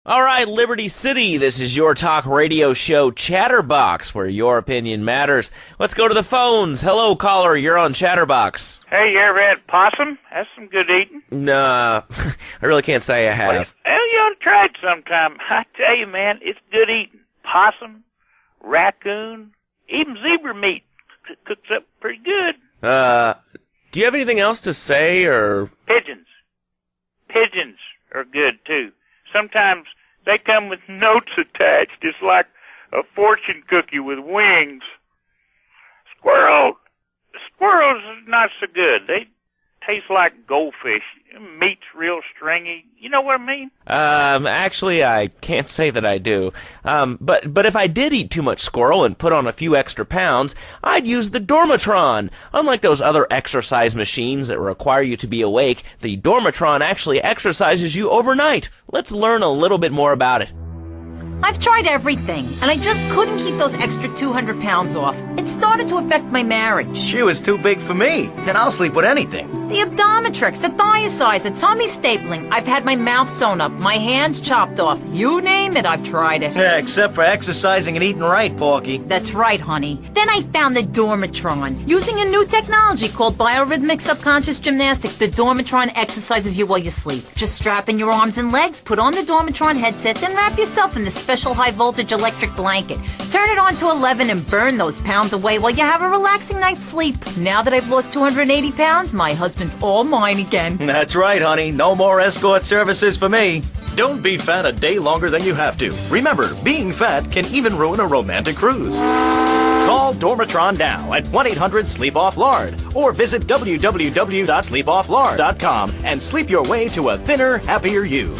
All right, Liberty City, this is your talk radio show Chatterbox, where your opinion matters. Let's go to the phones. Hello, caller, you're on Chatterbox. Hey, you ever had possum? That's some good eating. Nah, I really can't say I have. Well, you ought to try it sometime. I tell you, man, it's good eating. Possum, raccoon, even zebra meat cooks up pretty good. Do you have anything else to say, or? Pigeons. Pigeons are good, too. Sometimes they come with notes attached, just like a fortune cookie with wings. Squirrels are not so good. They taste like goldfish. Meat's real stringy. You know what I mean? Actually, I can't say that I do. But if I did eat too much squirrel and put on a few extra pounds, I'd use the Dormatron. Unlike those other exercise machines that require you to be awake, the Dormatron actually exercises you overnight. Let's learn a little bit more about it. I've tried everything, and I just couldn't keep those extra 200 pounds off. It started to affect my marriage. She was too big for me. Then I'll sleep with anything. The Abdometrix, the Thiazides, the tummy stapling. I've had my mouth sewn up, my hands chopped off. You name it, I've tried it. Yeah, except for exercising and eating right, Porky. That's right, honey. Then I found the Dormatron. Using a new technology called biorhythmic subconscious gymnastics, the Dormatron exercises you while you sleep. Just strap in your arms and legs, put on the Dormatron headset, then wrap yourself in the special high-voltage electric blanket. Turn it on to 11 and burn those pounds away while you have a relaxing night's sleep. Now that I've lost 280 pounds, my husband's all mine again. That's right, honey. No more escort services for me. Don't be fat a day longer than you have to. Remember, being fat can even ruin a romantic cruise. Call Dormatron now at 1-800-SLEEP-OFF-LARD or visit www.sleepofflard.com and sleep your way to a thinner, happier you.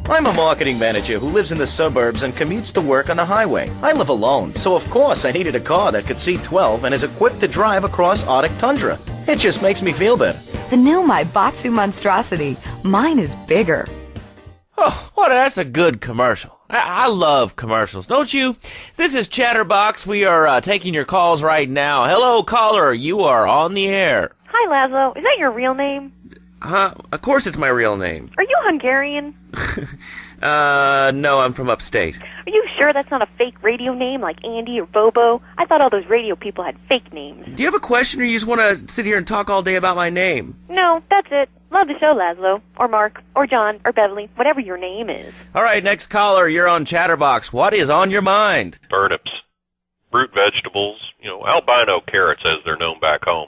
I'm a marketing manager who lives in the suburbs and commutes to work on the highway. I live alone, so of course I needed a car that could seat 12 and is equipped to drive across Arctic tundra. It just makes me feel better. The new Maibatsu Monstrosity. Mine is bigger. Oh, well, that's a good commercial. I love commercials, don't you? This is Chatterbox. We are taking your calls right now. Hello, caller. You are on the air. Hi, Lazlow. Is that your real name? Of course it's my real name. Are you Hungarian? No, I'm from upstate. Are you sure that's not a fake radio name like Andy or Bobo? I thought all those radio people had fake names. Do you have a question, or you just want to sit here and talk all day about my name? No, that's it. Love the show, Lazlow. Or Mark. Or John. Or Beverly. Whatever your name is. All right, next caller, you're on Chatterbox. What is on your mind? Turnips, root vegetables, albino carrots as they're known back home.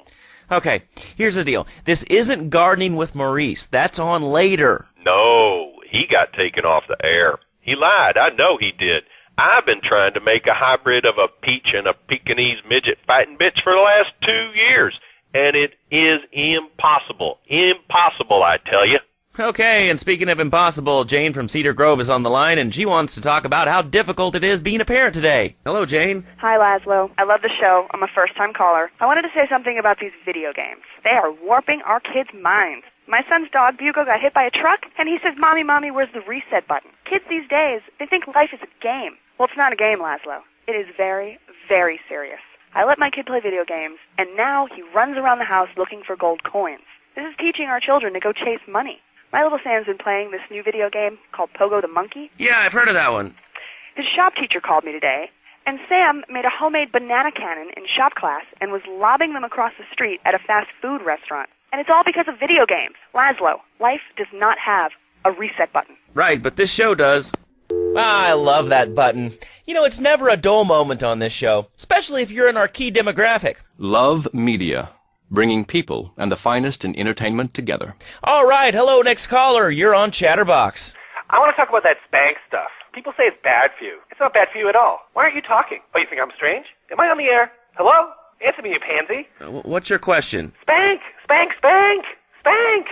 Okay, here's the deal. This isn't Gardening with Maurice. That's on later. No, he got taken off the air. He lied. I know he did. I've been trying to make a hybrid of a peach and a Pekingese midget fighting bitch for the last 2 years, and it is impossible. Impossible, I tell you. Okay, and speaking of impossible, Jane from Cedar Grove is on the line, and she wants to talk about how difficult it is being a parent today. Hello, Jane. Hi, Lazlow. I love the show. I'm a first-time caller. I wanted to say something about these video games. They are warping our kids' minds. My son's dog, Bugo, got hit by a truck, and he says, Mommy, Mommy, where's the reset button? Kids these days, they think life is a game. Well, it's not a game, Lazlow. It is very, very serious. I let my kid play video games, and now he runs around the house looking for gold coins. This is teaching our children to go chase money. My little Sam's been playing this new video game called Pogo the Monkey. Yeah, I've heard of that one. His shop teacher called me today, and Sam made a homemade banana cannon in shop class and was lobbing them across the street at a fast food restaurant. And it's all because of video games. Lazlow, life does not have a reset button. Right, but this show does. I love that button. It's never a dull moment on this show, especially if you're in our key demographic. Love Media. Bringing people and the finest in entertainment together. All right, hello, next caller. You're on Chatterbox. I want to talk about that spank stuff. People say it's bad for you. It's not bad for you at all. Why aren't you talking? Oh, you think I'm strange? Am I on the air? Hello? Answer me, you pansy. What's your question? Spank! Spank! Spank! Spank!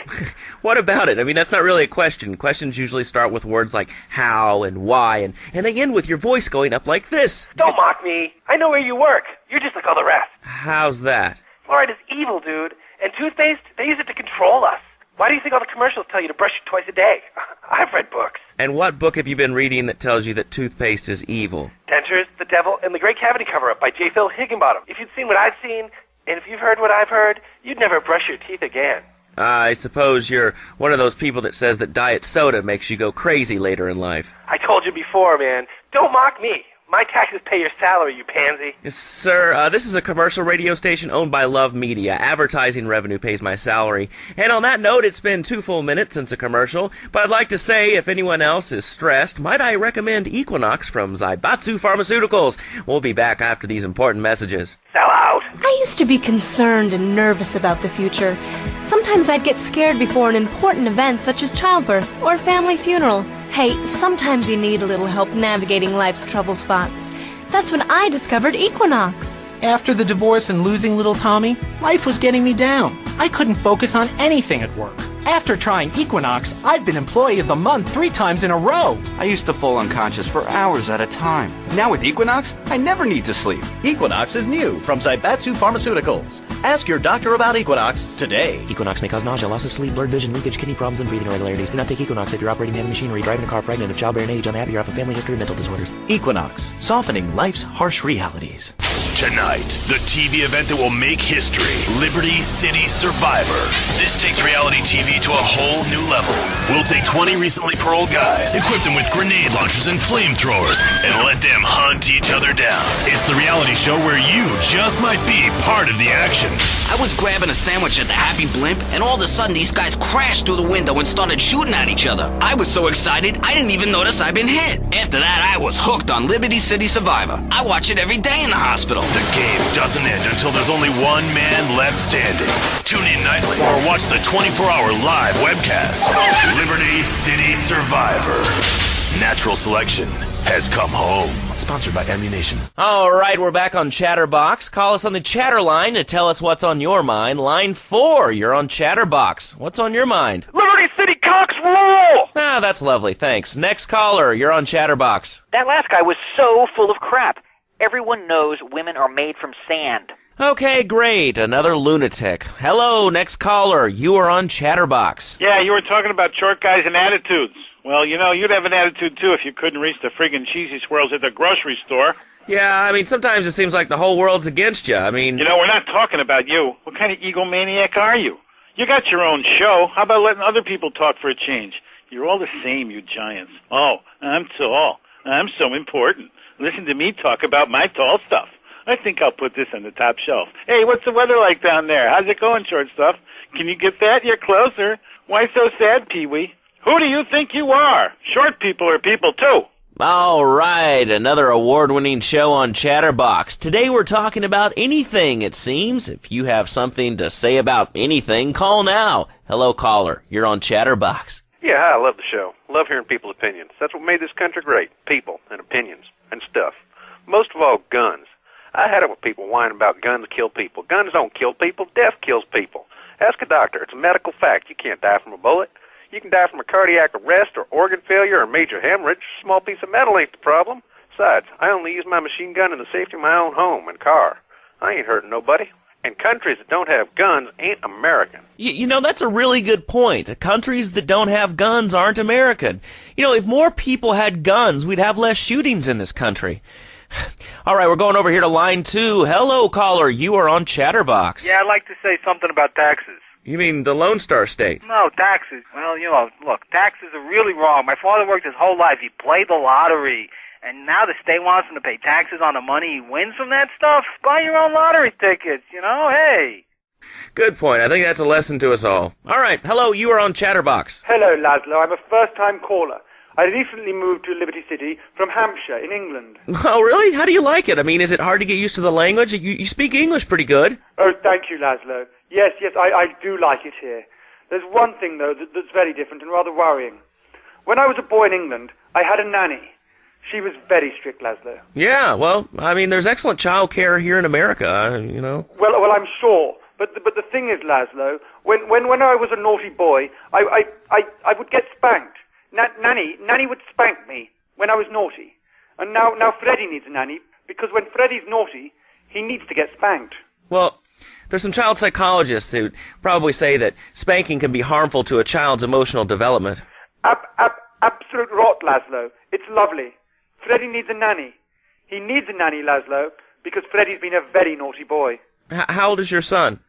What about it? I mean, that's not really a question. Questions usually start with words like how and why, and they end with your voice going up like this. Don't mock me. I know where you work. You're just like all the rest. How's that? Fluoride is evil, dude. And toothpaste, they use it to control us. Why do you think all the commercials tell you to brush it twice a day? I've read books. And what book have you been reading that tells you that toothpaste is evil? Dentures, the Devil, and the Great Cavity Cover-Up by J. Phil Higginbottom. If you'd seen what I've seen, and if you've heard what I've heard, you'd never brush your teeth again. I suppose you're one of those people that says that diet soda makes you go crazy later in life. I told you before, man. Don't mock me. My taxes pay your salary, you pansy. Yes, sir, this is a commercial radio station owned by Love Media. Advertising revenue pays my salary. And on that note, it's been 2 full minutes since a commercial, but I'd like to say if anyone else is stressed, might I recommend Equinox from Zaibatsu Pharmaceuticals. We'll be back after these important messages. Sell out. I used to be concerned and nervous about the future. Sometimes I'd get scared before an important event such as childbirth or a family funeral. Hey, sometimes you need a little help navigating life's trouble spots. That's when I discovered Equinox. After the divorce and losing little Tommy, life was getting me down. I couldn't focus on anything at work. After trying Equinox, I've been Employee of the Month 3 times in a row. I used to fall unconscious for hours at a time. Now with Equinox, I never need to sleep. Equinox is new from Zaibatsu Pharmaceuticals. Ask your doctor about Equinox today. Equinox may cause nausea, loss of sleep, blurred vision, leakage, kidney problems, and breathing irregularities. Do not take Equinox if you're operating heavy machinery, driving a car, pregnant, of childbearing age, unhappy, or have a family history of mental disorders. Equinox, softening life's harsh realities. Tonight, the TV event that will make history, Liberty City Survivor. This takes reality TV to a whole new level. We'll take 20 recently paroled guys, equip them with grenade launchers and flamethrowers, and let them hunt each other down. It's the reality show where you just might be part of the action. I was grabbing a sandwich at the Happy Blimp, and all of a sudden these guys crashed through the window and started shooting at each other. I was so excited, I didn't even notice I'd been hit. After that, I was hooked on Liberty City Survivor. I watch it every day in the hospital. The game doesn't end until there's only one man left standing. Tune in nightly or watch the 24-hour live webcast. Liberty City Survivor. Natural selection has come home. Sponsored by Ammunition. All right, we're back on Chatterbox. Call us on the chatter line to tell us what's on your mind. Line 4, you're on Chatterbox. What's on your mind? Liberty City cocks rule! Ah, that's lovely, thanks. Next caller, you're on Chatterbox. That last guy was so full of crap. Everyone knows women are made from sand. Okay, great. Another lunatic. Hello, next caller. You are on Chatterbox. Yeah, you were talking about short guys and attitudes. Well, you know, you'd have an attitude, too, if you couldn't reach the friggin' cheesy swirls at the grocery store. Yeah, I mean, sometimes it seems like the whole world's against you. I mean... You know, we're not talking about you. What kind of egomaniac are you? You got your own show. How about letting other people talk for a change? You're all the same, you giants. Oh, I'm tall. I'm so important. Listen to me talk about my tall stuff. I think I'll put this on the top shelf. Hey, what's the weather like down there? How's it going, short stuff? Can you get that? You're closer. Why so sad, Pee-wee? Who do you think you are? Short people are people, too. All right, another award-winning show on Chatterbox. Today we're talking about anything, it seems. If you have something to say about anything, call now. Hello, caller. You're on Chatterbox. Yeah, I love the show. Love hearing people's opinions. That's what made this country great. People and opinions and stuff. Most of all, guns. I had it with people whining about guns kill people. Guns don't kill people. Death kills people. Ask a doctor. It's a medical fact. You can't die from a bullet. You can die from a cardiac arrest or organ failure or major hemorrhage. A small piece of metal ain't the problem. Besides, I only use my machine gun in the safety of my own home and car. I ain't hurting nobody. And countries that don't have guns ain't American. You know, that's a really good point. Countries that don't have guns aren't American. You know, if more people had guns, we'd have less shootings in this country. All right, we're going over here to line 2. Hello, caller. You are on Chatterbox. Yeah, I'd like to say something about taxes. You mean the Lone Star State? No, taxes. Well, you know, look, taxes are really wrong. My father worked his whole life. He played the lottery. And now the state wants him to pay taxes on the money he wins from that stuff? Buy your own lottery tickets, you know? Hey. Good point. I think that's a lesson to us all. All right. Hello, you are on Chatterbox. Hello, Lazlow. I'm a first-time caller. I recently moved to Liberty City from Hampshire in England. Oh, really? How do you like it? I mean, is it hard to get used to the language? You speak English pretty good. Oh, thank you, Lazlow. Yes, I do like it here. There's one thing, though, that's very different and rather worrying. When I was a boy in England, I had a nanny. She was very strict, Lazlow. Yeah, well, I mean, there's excellent child care here in America, you know. Well, I'm sure. But the thing is, Lazlow, when I was a naughty boy, I would get spanked. Nanny would spank me when I was naughty. And now Freddie needs a nanny, because when Freddie's naughty, he needs to get spanked. Well, there's some child psychologists who probably say that spanking can be harmful to a child's emotional development. Absolute rot, Lazlow. It's lovely. Freddie needs a nanny. He needs a nanny, Lazlow, because Freddie's been a very naughty boy. How old is your son?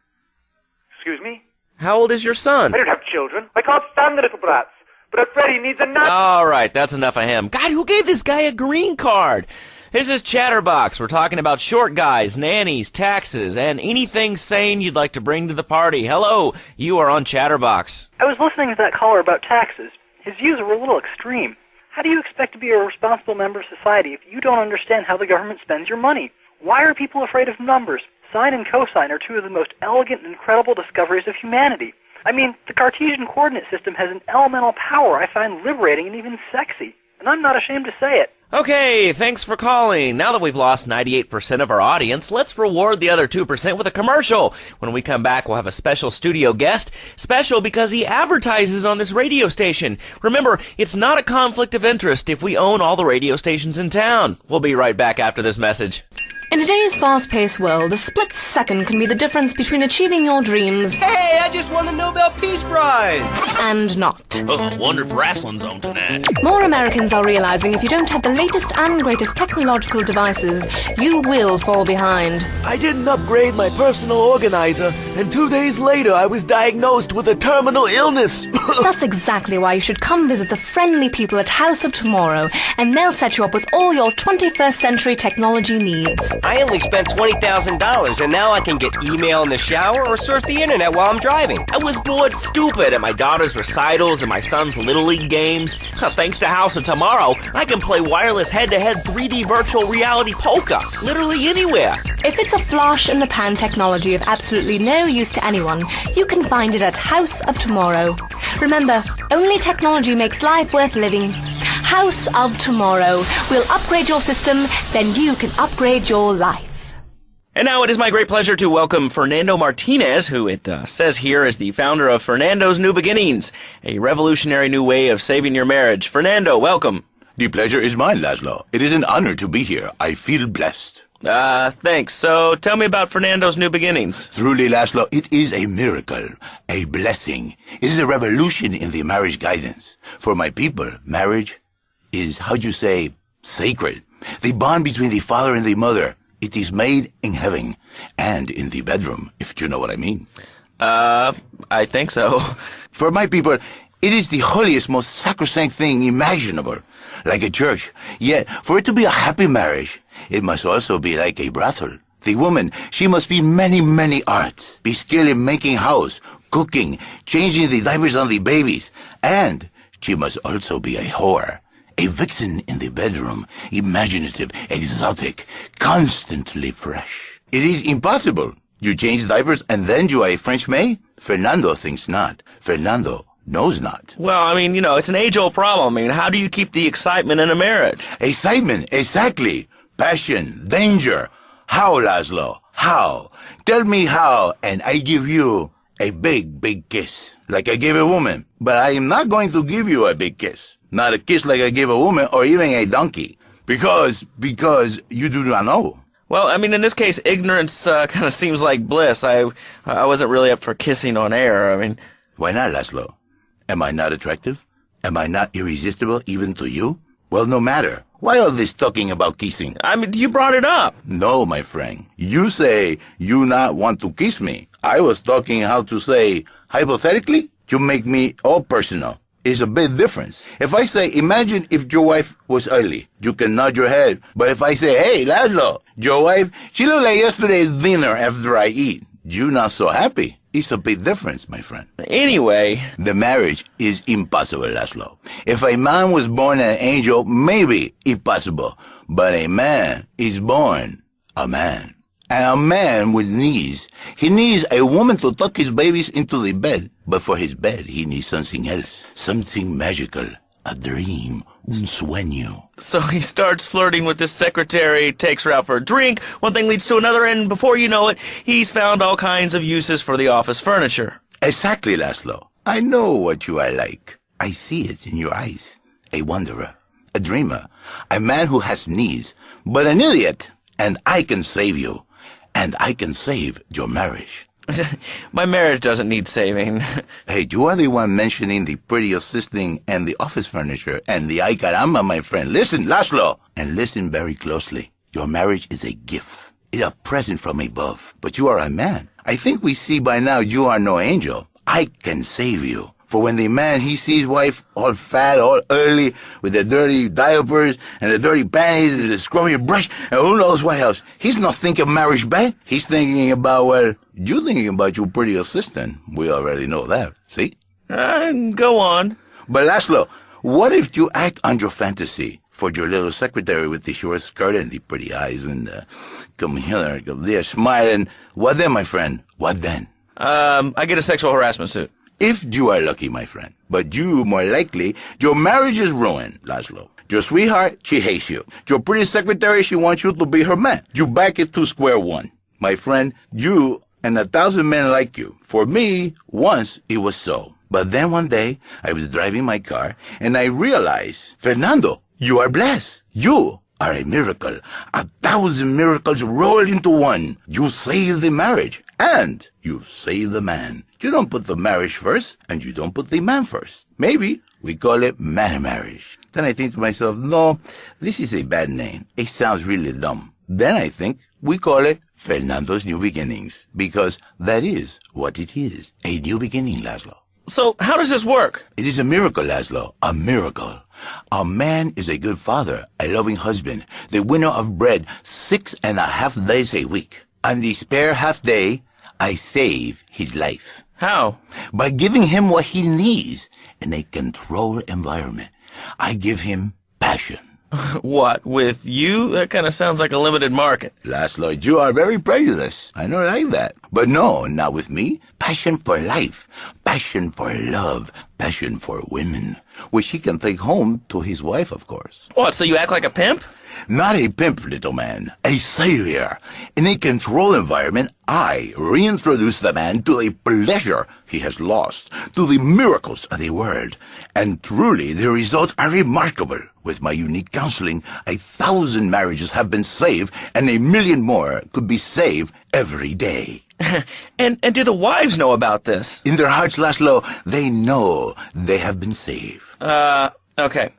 Excuse me? How old is your son? I don't have children. I can't stand the little brats. But Freddie needs a nut. All right, that's enough of him. God, who gave this guy a green card? This is Chatterbox. We're talking about short guys, nannies, taxes, and anything sane you'd like to bring to the party. Hello, you are on Chatterbox. I was listening to that caller about taxes. His views were a little extreme. How do you expect to be a responsible member of society if you don't understand how the government spends your money? Why are people afraid of numbers? Sine and cosine are two of the most elegant and incredible discoveries of humanity. I mean, the Cartesian coordinate system has an elemental power I find liberating and even sexy. And I'm not ashamed to say it. Okay, thanks for calling. Now that we've lost 98% of our audience, let's reward the other 2% with a commercial. When we come back, we'll have a special studio guest. Special because he advertises on this radio station. Remember, it's not a conflict of interest if we own all the radio stations in town. We'll be right back after this message. In today's fast-paced world, a split second can be the difference between achieving your dreams... Hey, I just won the Nobel Peace Prize! ...and not. Oh, wonder if wrestling's on tonight. More Americans are realizing if you don't have the latest and greatest technological devices, you will fall behind. I didn't upgrade my personal organizer, and 2 days later I was diagnosed with a terminal illness. That's exactly why you should come visit the friendly people at House of Tomorrow, and they'll set you up with all your 21st century technology needs. I only spent $20,000, and now I can get email in the shower or surf the internet while I'm driving. I was bored stupid at my daughter's recitals and my son's Little League games. Thanks to House of Tomorrow, I can play wireless head-to-head 3D virtual reality poker, literally anywhere. If it's a flash-in-the-pan technology of absolutely no use to anyone, you can find it at House of Tomorrow. Remember, only technology makes life worth living. House of Tomorrow. We'll upgrade your system, then you can upgrade your life. And now it is my great pleasure to welcome Fernando Martinez, who it says here is the founder of Fernando's New Beginnings, a revolutionary new way of saving your marriage. Fernando, welcome. The pleasure is mine, Lazlow. It is an honor to be here. I feel blessed. Thanks. So tell me about Fernando's New Beginnings. Truly, Lazlow, it is a miracle, a blessing. It is a revolution in the marriage guidance. For my people, marriage is, how'd you say, sacred. The bond between the father and the mother. It is made in heaven and in the bedroom, if you know what I mean. I think so. For my people, it is the holiest, most sacrosanct thing imaginable, like a church. Yet, for it to be a happy marriage, it must also be like a brothel. The woman, she must be many, many arts, be skilled in making house, cooking, changing the diapers on the babies, and she must also be a whore. A vixen in the bedroom, imaginative, exotic, constantly fresh. It is impossible. You change diapers and then you are a French maid? Fernando thinks not. Fernando knows not. Well, I mean, it's an age-old problem. I mean, how do you keep the excitement in a marriage? Excitement, exactly. Passion, danger. How, Lazlow? How? Tell me how, and I give you a big, big kiss, like I gave a woman. But I am not going to give you a big kiss. Not a kiss like I give a woman or even a donkey. Because you do not know. Well, I mean, in this case, ignorance kind of seems like bliss. I wasn't really up for kissing on air. I mean... Why not, Lazlow? Am I not attractive? Am I not irresistible even to you? Well, no matter. Why all this talking about kissing? I mean, you brought it up. No, my friend. You say you not want to kiss me. I was talking how to say, hypothetically, you make me all personal. It's a big difference. If I say, imagine if your wife was ugly, you can nod your head. But if I say, hey, Lazlow, your wife, she looked like yesterday's dinner after I eat. You not so happy. It's a big difference, my friend. Anyway. The marriage is impossible, Lazlow. If a man was born an angel, maybe impossible. But a man is born a man. And a man with knees. He needs a woman to tuck his babies into the bed. But for his bed, he needs something else. Something magical. A dream. Un sueño. So he starts flirting with his secretary, takes her out for a drink, one thing leads to another, and before you know it, he's found all kinds of uses for the office furniture. Exactly, Lazlow. I know what you are like. I see it in your eyes. A wanderer. A dreamer. A man who has knees. But an idiot. And I can save you. And I can save your marriage. My marriage doesn't need saving. Hey, you are the one mentioning the pretty assisting and the office furniture and the ay caramba, my friend. Listen, Lazlow, and listen very closely. Your marriage is a gift. It's a present from above. But you are a man. I think we see by now you are no angel. I can save you. For when the man, he sees wife all fat, all early, with the dirty diapers and the dirty panties and the scrubby brush, and who knows what else, he's not thinking marriage back. He's thinking about, well, you thinking about your pretty assistant. We already know that, see? Go on. But Lazlow, what if you act on your fantasy for your little secretary with the short skirt and the pretty eyes and come here, come there, smiling? What then, my friend? What then? I get a sexual harassment suit. If you are lucky, my friend. But you, more likely, your marriage is ruined, Lazlow. Your sweetheart, she hates you. Your pretty secretary, she wants you to be her man. You back it to square one. My friend, you and 1,000 men like you. For me, once it was so. But then one day, I was driving my car, and I realized, Fernando, you are blessed. You are a miracle. 1,000 miracles rolled into one. You save the marriage, and you save the man. You don't put the marriage first, and you don't put the man first. Maybe we call it man marriage. Then I think to myself, no, this is a bad name. It sounds really dumb. Then I think we call it Fernando's New Beginnings, because that is what it is, a new beginning, Lazlow. So how does this work? It is a miracle, Lazlow, a miracle. A man is a good father, a loving husband, the winner of bread 6.5 days a week. On the spare half day, I save his life. How? By giving him what he needs in a controlled environment. I give him passion. What, with you? That kind of sounds like a limited market. Lazlow, you are very prejudiced. I don't like that. But no, not with me. Passion for life, passion for love, passion for women, which he can take home to his wife, of course. What, so you act like a pimp? Not a pimp, little man. A savior. In a controlled environment, I reintroduce the man to the pleasure he has lost, to the miracles of the world. And truly, the results are remarkable. With my unique counseling, 1,000 marriages have been saved, and 1,000,000 more could be saved every day. And do the wives know about this? In their hearts, Lazlow, they know they have been saved. Okay.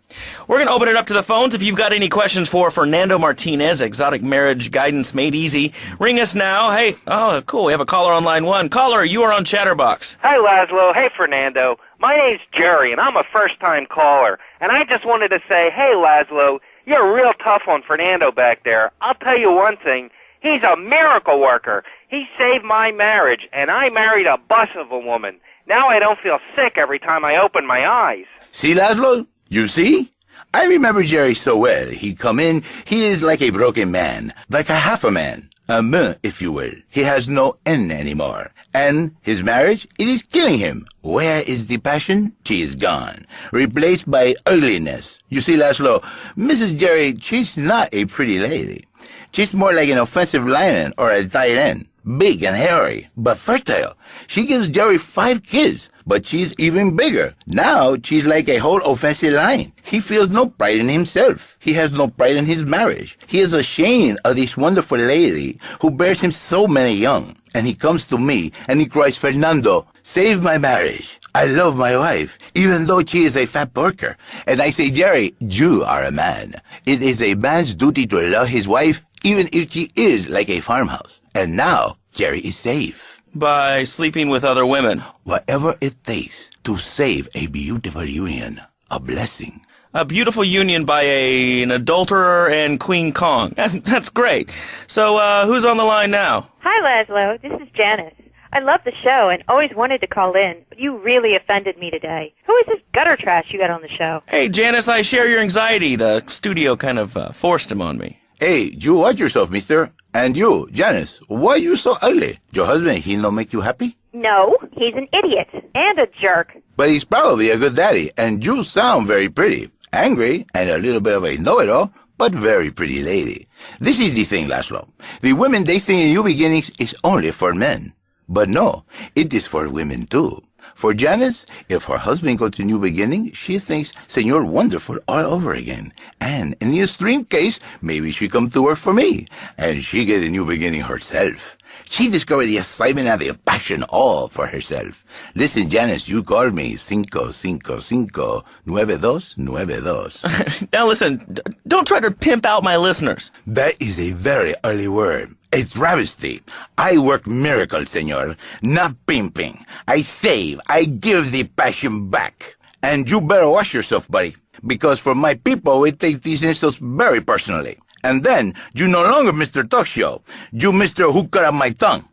We're going to open it up to the phones. If you've got any questions for Fernando Martinez, Exotic Marriage Guidance Made Easy, ring us now. Hey, oh, cool. We have a caller on line 1. Caller, you are on Chatterbox. Hi, Lazlow. Hey, Fernando. My name's Jerry, and I'm a first-time caller. And I just wanted to say, hey, Lazlow, you're real tough on Fernando back there. I'll tell you one thing. He's a miracle worker. He saved my marriage, and I married a bus of a woman. Now I don't feel sick every time I open my eyes. See, Lazlow? You see? I remember Jerry so well. He'd come in, he is like a broken man, like a half a man. A me, if you will. He has no N anymore. And his marriage, it is killing him. Where is the passion? She is gone. Replaced by ugliness. You see, Lazlow, Mrs. Jerry, she's not a pretty lady. She's more like an offensive lineman or a tight end. Big and hairy, but fertile. She gives Jerry 5 kids, but she's even bigger. Now she's like a whole offensive line. He feels no pride in himself. He has no pride in his marriage. He is ashamed of this wonderful lady who bears him so many young. And he comes to me and he cries, Fernando, save my marriage. I love my wife, even though she is a fat porker. And I say, Jerry, you are a man. It is a man's duty to love his wife, even if she is like a farmhouse. And now, Jerry is safe. By sleeping with other women. Whatever it takes to save a beautiful union. A blessing. A beautiful union by an adulterer and Queen Kong. That's great. So, who's on the line now? Hi, Lazlow. This is Janice. I love the show and always wanted to call in, but you really offended me today. Who is this gutter trash you got on the show? Hey, Janice, I share your anxiety. The studio kind of forced him on me. Hey, you watch yourself, mister. And you, Janice, why you so ugly? Your husband, he no make you happy? No, he's an idiot and a jerk. But he's probably a good daddy, and you sound very pretty. Angry, and a little bit of a know-it-all, but very pretty lady. This is the thing, Lazlow. The women they think in New Beginnings is only for men. But no, it is for women too. For Janice, if her husband goes to New Beginning, she thinks Senor Wonderful all over again. And in the extreme case, maybe she come to work for me, and she get a New Beginning herself. She discovered the excitement and the passion all for herself. Listen, Janice, you called me 555-9292. Now listen, don't try to pimp out my listeners. That is a very early word. A travesty. I work miracles, senor, not pimping. I save. I give the passion back. And you better watch yourself, buddy, because for my people, we take these insults very personally. And then, you no longer Mr. Talk Show. You Mr. Who Cut Out My Tongue.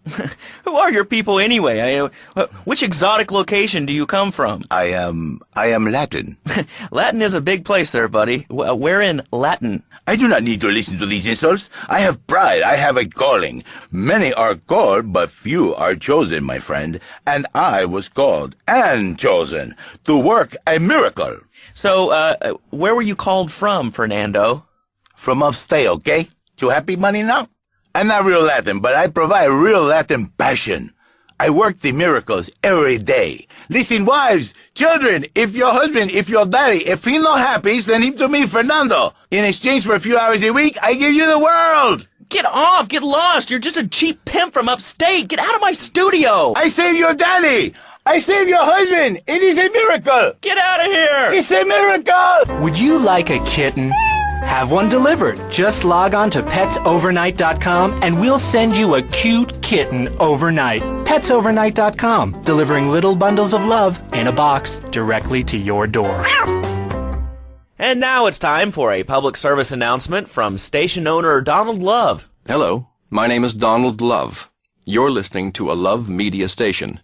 Who are your people anyway? Which exotic location do you come from? I am Latin. Latin is a big place there, buddy. Where in Latin? I do not need to listen to these insults. I have pride. I have a calling. Many are called, but few are chosen, my friend. And I was called and chosen to work a miracle. So, where were you called from, Fernando? From upstate, okay? You happy, money, now? I'm not real Latin, but I provide real Latin passion. I work the miracles every day. Listen, wives, children, if your husband, if your daddy, if he's not happy, send him to me, Fernando. In exchange for a few hours a week, I give you the world. Get off! Get lost! You're just a cheap pimp from upstate! Get out of my studio! I save your daddy! I save your husband! It is a miracle! Get out of here! It's a miracle! Would you like a kitten? Have one delivered. Just log on to petsovernight.com and we'll send you a cute kitten overnight. Petsovernight.com, delivering little bundles of love in a box directly to your door. And now it's time for a public service announcement from station owner Donald Love. Hello, my name is Donald Love. You're listening to a Love Media station.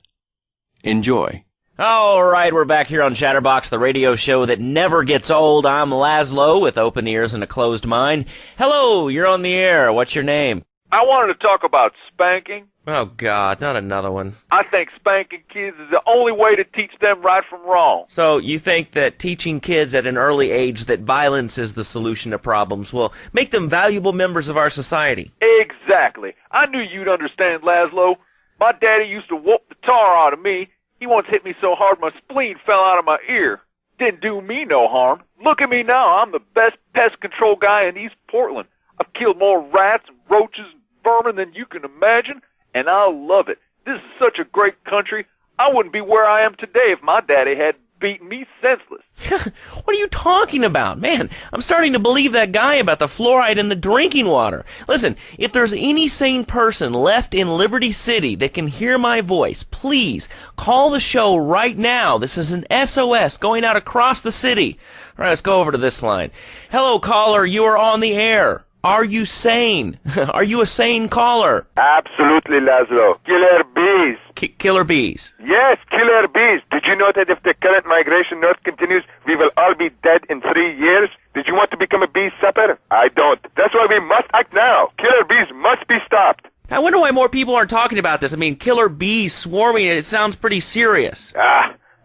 Enjoy. All right, we're back here on Chatterbox, the radio show that never gets old. I'm Lazlow with open ears and a closed mind. Hello, you're on the air. What's your name? I wanted to talk about spanking. Oh, God, not another one. I think spanking kids is the only way to teach them right from wrong. So you think that teaching kids at an early age that violence is the solution to problems will make them valuable members of our society? Exactly. I knew you'd understand, Lazlow. My daddy used to whoop the tar out of me. He once hit me so hard my spleen fell out of my ear. Didn't do me no harm. Look at me now. I'm the best pest control guy in East Portland. I've killed more rats, roaches, and vermin than you can imagine, and I love it. This is such a great country. I wouldn't be where I am today if my daddy had beaten me senseless. What are you talking about? Man, I'm starting to believe that guy about the fluoride in the drinking water. Listen, if there's any sane person left in Liberty City that can hear my voice, please call the show right now. This is an SOS going out across the city. All right, let's go over to this line. Hello, caller. You are on the air. Are you sane? Are you a sane caller? Absolutely, Lazlow. Killer bees. Killer bees. Yes, killer bees. Did you know that if the current migration north continues, we will all be dead in 3 years? Did you want to become a bee supper? I don't. That's why we must act now. Killer bees must be stopped. I wonder why more people aren't talking about this. I mean, killer bees swarming, it sounds pretty serious.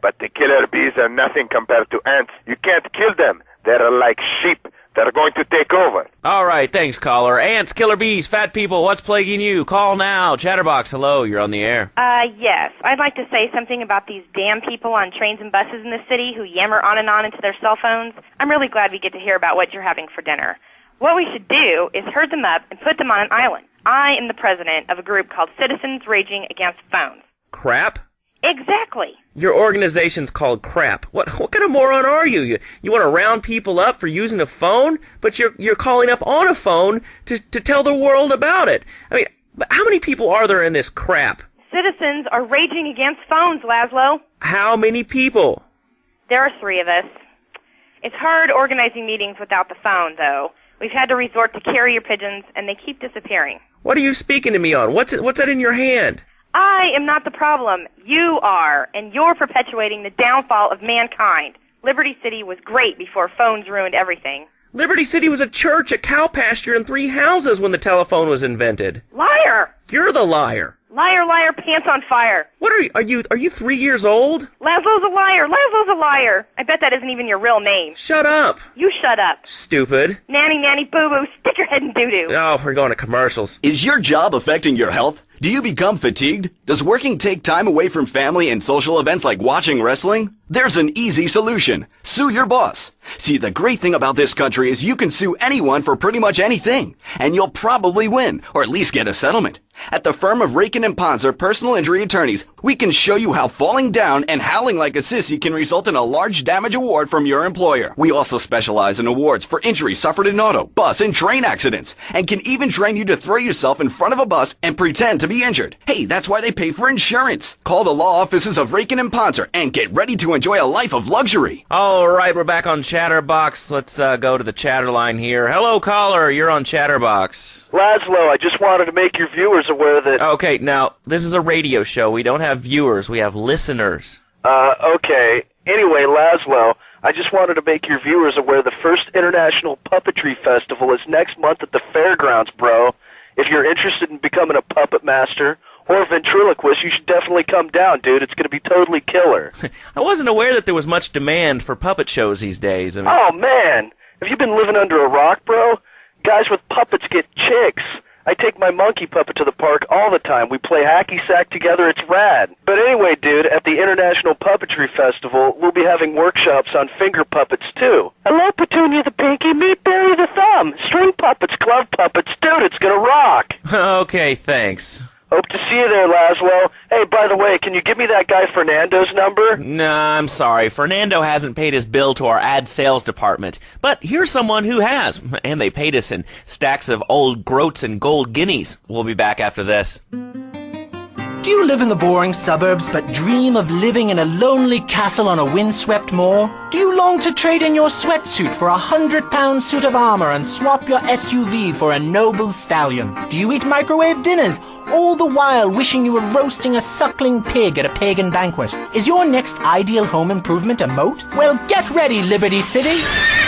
But the killer bees are nothing compared to ants. You can't kill them. They're like sheep. They're going to take over. All right, thanks, caller. Ants, killer bees, fat people, what's plaguing you? Call now. Chatterbox, hello, you're on the air. Yes. I'd like to say something about these damn people on trains and buses in the city who yammer on and on into their cell phones. I'm really glad we get to hear about what you're having for dinner. What we should do is herd them up and put them on an island. I am the president of a group called Citizens Raging Against Phones. Crap? Exactly. Your organization's called Crap. What kind of moron are you? You want to round people up for using a phone, but you're calling up on a phone to tell the world about it. I mean, how many people are there in this crap? Citizens are raging against phones, Lazlow. How many people? There are 3 of us. It's hard organizing meetings without the phone, though. We've had to resort to carrier pigeons, and they keep disappearing. What are you speaking to me on? What's that in your hand? I am not the problem. You are, and you're perpetuating the downfall of mankind. Liberty City was great before phones ruined everything. Liberty City was a church, a cow pasture, and 3 houses when the telephone was invented. Liar! You're the liar. Liar, liar, pants on fire. What are you? Are you 3 years old? Lazlow's a liar. Lazlow's a liar. I bet that isn't even your real name. Shut up. You shut up. Stupid. Nanny, nanny, boo-boo, stick your head in doo-doo. Oh, we're going to commercials. Is your job affecting your health? Do you become fatigued? Does working take time away from family and social events like watching wrestling? There's an easy solution. Sue your boss. See, the great thing about this country is you can sue anyone for pretty much anything, and you'll probably win, or at least get a settlement. At the firm of Rakin & Ponzer Personal Injury Attorneys, we can show you how falling down and howling like a sissy can result in a large damage award from your employer. We also specialize in awards for injuries suffered in auto, bus, and train accidents, and can even train you to throw yourself in front of a bus and pretend to be injured. Hey, that's why they pay for insurance. Call the law offices of Rakin & Ponzer and get ready to enjoy a life of luxury. All right, we're back on Chatterbox. Let's go to the chatter line here. Hello, caller. You're on Chatterbox. Lazlow, I just wanted to make your viewers aware that... Okay, now, this is a radio show. We don't have viewers. We have listeners. Okay. Anyway, Lazlow, I just wanted to make your viewers aware the first International Puppetry Festival is next month at the fairgrounds, bro. If you're interested in becoming a puppet master or a ventriloquist, you should definitely come down, dude. It's going to be totally killer. I wasn't aware that there was much demand for puppet shows these days. I mean... Oh, man. Have you been living under a rock, bro? Guys with puppets get chicks. I take my monkey puppet to the park all the time. We play hacky sack together. It's rad. But anyway, dude, at the International Puppetry Festival, we'll be having workshops on finger puppets, too. Hello, Petunia the Pinky. Meet Barry the Thumb. String puppets, glove puppets. Dude, it's gonna rock. Okay, thanks. Hope to see you there, Lazlow. Hey, by the way, can you give me that guy Fernando's number? Nah, I'm sorry. Fernando hasn't paid his bill to our ad sales department. But here's someone who has, and they paid us in stacks of old groats and gold guineas. We'll be back after this. Do you live in the boring suburbs but dream of living in a lonely castle on a windswept moor? Do you long to trade in your sweatsuit for a 100-pound suit of armor and swap your SUV for a noble stallion? Do you eat microwave dinners, all the while wishing you were roasting a suckling pig at a pagan banquet? Is your next ideal home improvement a moat? Well, get ready, Liberty City!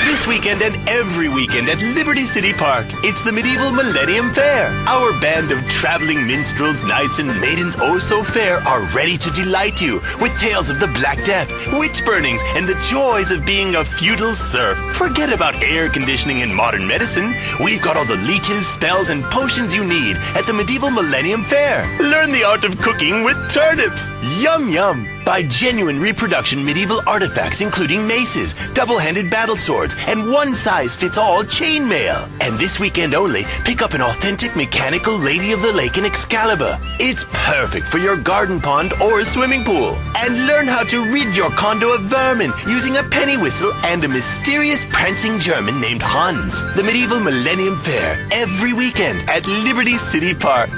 This weekend and every weekend at Liberty City Park, it's the Medieval Millennium Fair. Our band of traveling minstrels, knights, and maidens oh so fair are ready to delight you with tales of the Black Death, witch burnings, and the joys of being a feudal serf. Forget about air conditioning and modern medicine. We've got all the leeches, spells, and potions you need at the Medieval Millennium Fair. Learn the art of cooking with turnips. Yum yum. Buy genuine reproduction medieval artifacts including maces, double-handed battle swords, and one-size-fits-all chainmail. And this weekend only, pick up an authentic mechanical Lady of the Lake in Excalibur. It's perfect for your garden pond or swimming pool. And learn how to rid your condo of vermin using a penny whistle and a mysterious prancing German named Hans. The Medieval Millennium Fair, every weekend at Liberty City Park.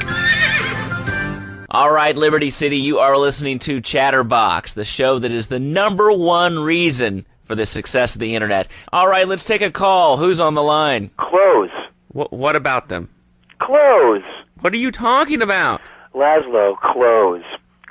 All right, Liberty City, you are listening to Chatterbox, the show that is the #1 reason for the success of the internet. All right, let's take a call. Who's on the line? Clothes. What about them? Clothes. What are you talking about? Lazlow, clothes.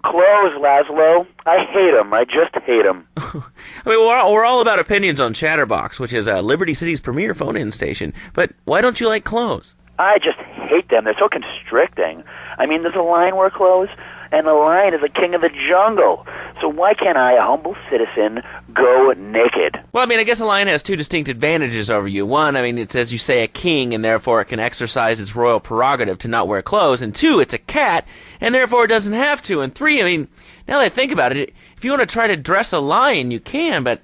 Clothes, Lazlow. I hate them. I just hate them. I mean, we're all about opinions on Chatterbox, which is Liberty City's premier phone-in station. But why don't you like clothes? I just hate them. They're so constricting. I mean, there's a lion wear clothes, and the lion is the king of the jungle. So why can't I, a humble citizen, go naked? Well, I mean, I guess a lion has two distinct advantages over you. One, I mean, it's, as you say, a king, and therefore it can exercise its royal prerogative to not wear clothes. And two, it's a cat, and therefore it doesn't have to. And three, I mean, now that I think about it, if you want to try to dress a lion, you can, but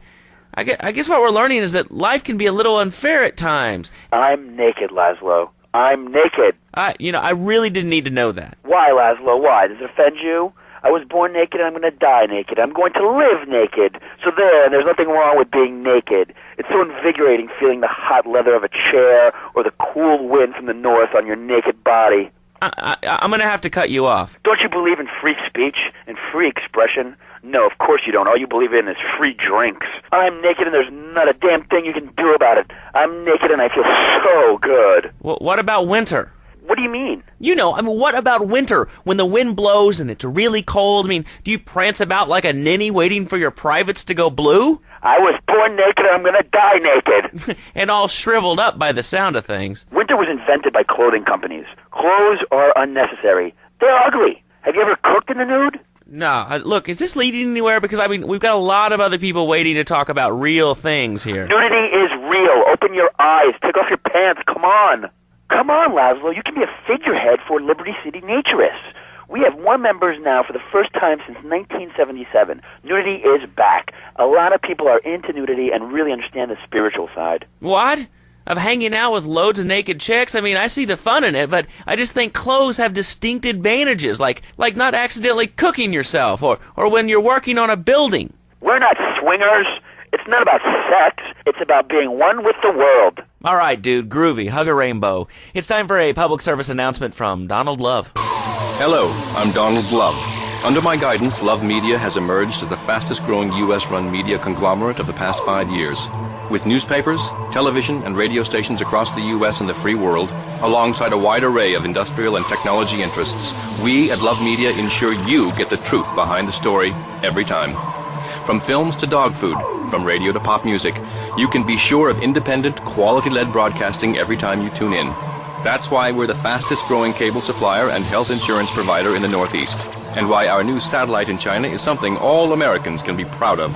I guess what we're learning is that life can be a little unfair at times. I'm naked, Lazlow. I'm naked. I really didn't need to know that. Why, Lazlow? Why? Does it offend you? I was born naked and I'm going to die naked. I'm going to live naked. So there's nothing wrong with being naked. It's so invigorating feeling the hot leather of a chair or the cool wind from the north on your naked body. I'm going to have to cut you off. Don't you believe in free speech and free expression? No, of course you don't. All you believe in is free drinks. I'm naked and there's not a damn thing you can do about it. I'm naked and I feel so good. Well, what about winter? What do you mean? What about winter? When the wind blows and it's really cold, do you prance about like a ninny waiting for your privates to go blue? I was born naked and I'm going to die naked. And all shriveled up by the sound of things. Winter was invented by clothing companies. Clothes are unnecessary. They're ugly. Have you ever cooked in the nude? No, look, is this leading anywhere? Because, we've got a lot of other people waiting to talk about real things here. Nudity is real. Open your eyes. Take off your pants. Come on. Come on, Lazlow. You can be a figurehead for Liberty City naturists. We have more members now for the first time since 1977. Nudity is back. A lot of people are into nudity and really understand the spiritual side. What? Of hanging out with loads of naked chicks? I mean, I see the fun in it, but I just think clothes have distinct advantages, like not accidentally cooking yourself, or when you're working on a building. We're not swingers. It's not about sex. It's about being one with the world. All right, dude, groovy, hug a rainbow. It's time for a public service announcement from Donald Love. Hello, I'm Donald Love. Under my guidance, Love Media has emerged as the fastest-growing U.S.-run media conglomerate of the past 5 years. With newspapers, television, and radio stations across the U.S. and the free world, alongside a wide array of industrial and technology interests, we at Love Media ensure you get the truth behind the story every time. From films to dog food, from radio to pop music, you can be sure of independent, quality-led broadcasting every time you tune in. That's why we're the fastest-growing cable supplier and health insurance provider in the Northeast, and why our new satellite in China is something all Americans can be proud of.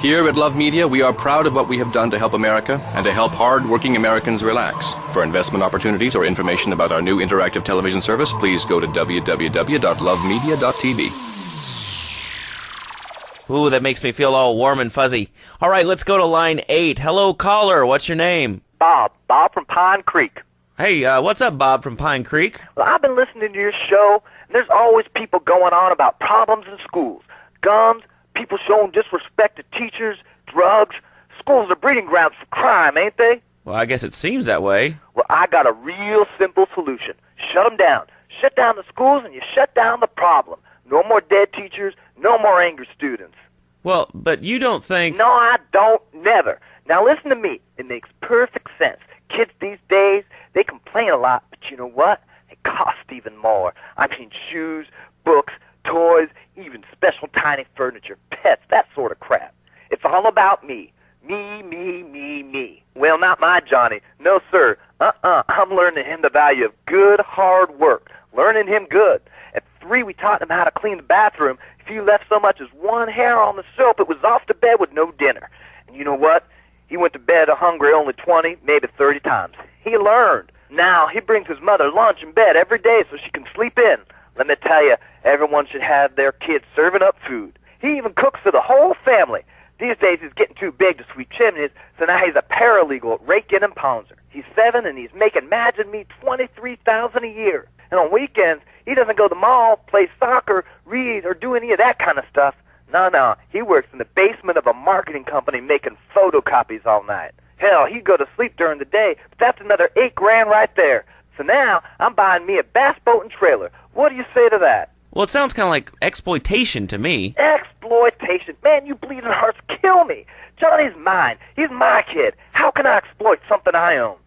Here at Love Media, we are proud of what we have done to help America and to help hard-working Americans relax. For investment opportunities or information about our new interactive television service, please go to www.lovemedia.tv. Ooh, that makes me feel all warm and fuzzy. All right, let's go to line 8. Hello, caller. What's your name? Bob from Pine Creek. Hey, what's up, Bob from Pine Creek? Well, I've been listening to your show, and there's always people going on about problems in schools. Guns, people showing disrespect to teachers, drugs. Schools are breeding grounds for crime, ain't they? Well, I guess it seems that way. Well, I got a real simple solution. Shut them down. Shut down the schools, and you shut down the problem. No more dead teachers, no more angry students. Well, but you don't think... No, I don't, never. Now listen to me. It makes perfect sense. Kids these days, they complain a lot, but you know what? It costs even more. I mean shoes, books, toys, even special tiny furniture, pets, that sort of crap. It's all about me. Me. Well, not my Johnny. No, sir. I'm learning him the value of good, hard work. Learning him good. At 3, we taught him how to clean the bathroom. If you left so much as one hair on the soap, it was off to bed with no dinner. And you know what? He went to bed hungry only 20, maybe 30 times. He learned. Now, he brings his mother lunch in bed every day so she can sleep in. Let me tell you, everyone should have their kids serving up food. He even cooks for the whole family. These days, he's getting too big to sweep chimneys, so now he's a paralegal at Rake-In and Pouncer. He's 7, and he's making, imagine me, $23,000 a year. And on weekends, he doesn't go to the mall, play soccer, read, or do any of that kind of stuff. No. He works in the basement of a marketing company making photocopies all night. Hell, he'd go to sleep during the day, but that's another $8,000 right there. So now, I'm buying me a bass boat and trailer. What do you say to that? Well, it sounds kind of like exploitation to me. Exploitation? Man, you bleeding hearts kill me. Johnny's mine. He's my kid. How can I exploit something I own?